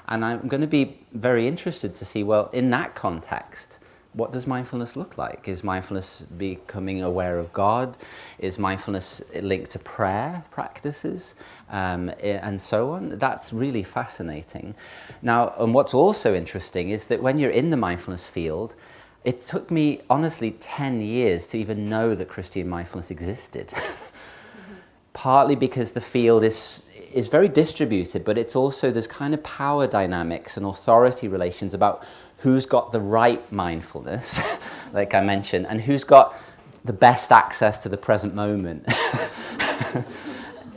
And I'm going to be very interested to see, well, in that context, what does mindfulness look like? Is mindfulness becoming aware of God? Is mindfulness linked to prayer practices? And so on? That's really fascinating. Now, and what's also interesting is that when you're in the mindfulness field, it took me, honestly, 10 years to even know that Christian mindfulness existed. Partly because the field is very distributed, but it's also, there's kind of power dynamics and authority relations about who's got the right mindfulness, like I mentioned, and who's got the best access to the present moment.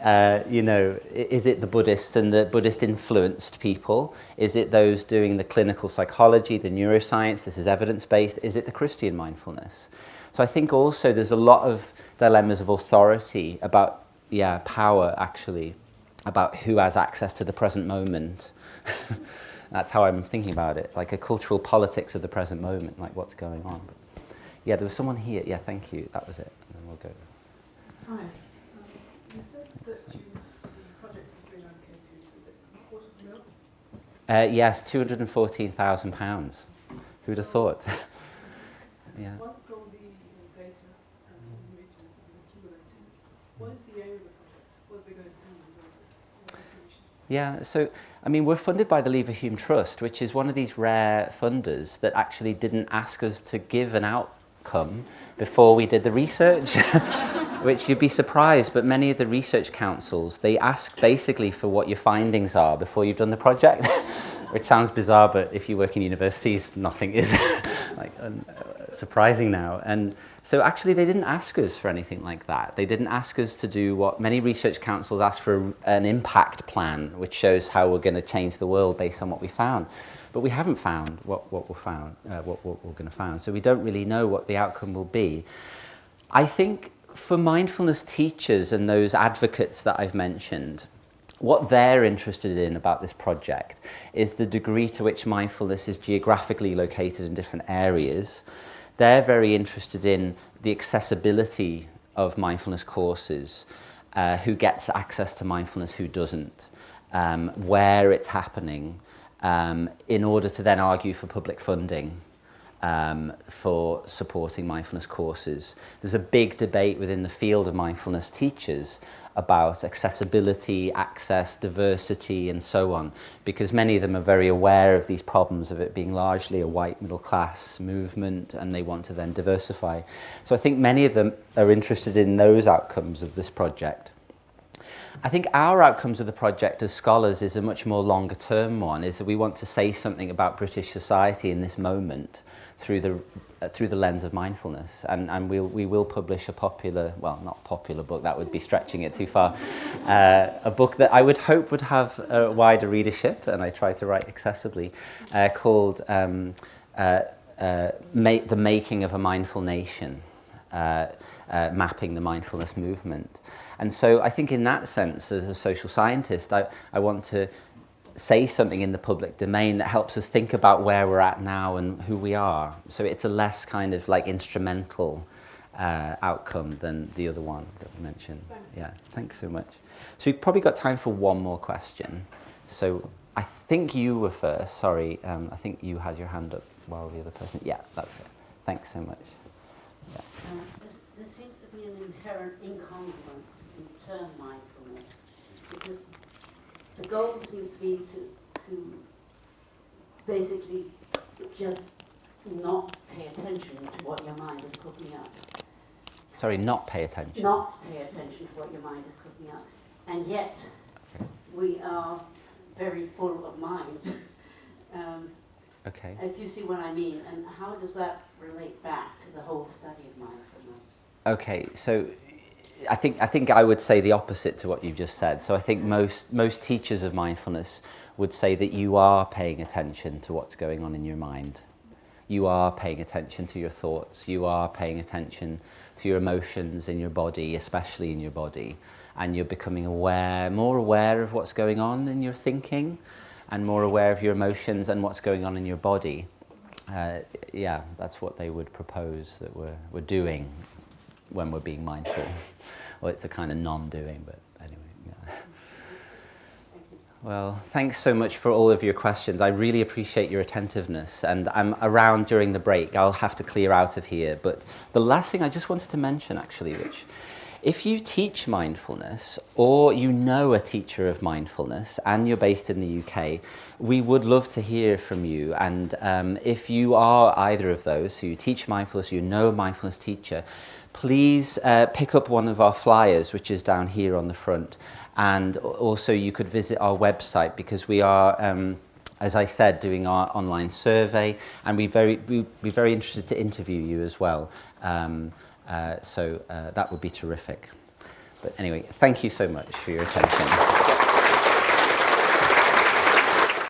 Is it the Buddhists and the Buddhist-influenced people? Is it those doing the clinical psychology, the neuroscience, this is evidence-based? Is it the Christian mindfulness? So I think also there's a lot of dilemmas of authority about, power actually, about who has access to the present moment. That's how I'm thinking about it, like a cultural politics of the present moment, like what's going on. But, there was someone here. Yeah, thank you. That was it. And then we'll go. Hi. You said that the project has been allocated, is it £250,000? Yes, £214,000. Who'd have thought? Yeah. Once all the data and individuals have been accumulated, what is the aim of the project? What are they going to do with all this information? Yeah, so, I mean, we're funded by the Lever Hume Trust, which is one of these rare funders that actually didn't ask us to give an outcome before we did the research, which you'd be surprised, but many of the research councils, they ask basically for what your findings are before you've done the project, which sounds bizarre, but if you work in universities, nothing is surprising now. And so actually they didn't ask us for anything like that. They didn't ask us to do what many research councils ask for, an impact plan, which shows how we're going to change the world based on what we found. But we haven't found what we're going to find. So we don't really know what the outcome will be. I think for mindfulness teachers and those advocates that I've mentioned, what they're interested in about this project is the degree to which mindfulness is geographically located in different areas. They're very interested in the accessibility of mindfulness courses, who gets access to mindfulness, who doesn't, where it's happening, in order to then argue for public funding for supporting mindfulness courses. There's a big debate within the field of mindfulness teachers about accessibility, access, diversity, and so on, because many of them are very aware of these problems of it being largely a white middle class movement, and they want to then diversify. So I think many of them are interested in those outcomes of this project. I think our outcomes of the project as scholars is a much more longer term one, is that we want to say something about British society in this moment through the lens of mindfulness, and we will publish a popular, well, not popular book, that would be stretching it too far, a book that I would hope would have a wider readership, and I try to write accessibly, called The Making of a Mindful Nation, mapping the mindfulness movement. And so I think in that sense, as a social scientist, I want to say something in the public domain that helps us think about where we're at now and who we are. So it's a less kind of like instrumental outcome than the other one that we mentioned. Yeah, thanks so much. So we've probably got time for one more question. So I think you were first, sorry, I think you had your hand up while the other person, yeah, that's it. Thanks so much. Yeah. There seems to be an inherent incongruence in the term mindfulness, because the goal seems to be to basically just not pay attention to what your mind is cooking up. Sorry, not pay attention. Not pay attention to what your mind is cooking up. And yet, we are very full of mind. Okay. If you see what I mean, and how does that relate back to the whole study of mindfulness? Okay, so I think I would say the opposite to what you've just said. So I think most teachers of mindfulness would say that you are paying attention to what's going on in your mind. You are paying attention to your thoughts. You are paying attention to your emotions in your body, especially in your body. And you're becoming more aware of what's going on in your thinking, and more aware of your emotions and what's going on in your body. Yeah, that's what they would propose that we're doing when we're being mindful. Well, it's a kind of non-doing, but anyway. Yeah. Well, thanks so much for all of your questions. I really appreciate your attentiveness, and I'm around during the break. I'll have to clear out of here. But the last thing I just wanted to mention, actually, which, if you teach mindfulness or you know a teacher of mindfulness and you're based in the UK, we would love to hear from you. And if you are either of those, so you teach mindfulness, you know a mindfulness teacher, please pick up one of our flyers, which is down here on the front. And also you could visit our website, because we are, as I said, doing our online survey, and we'd be very interested to interview you as well. So that would be terrific. But anyway, thank you so much for your attention.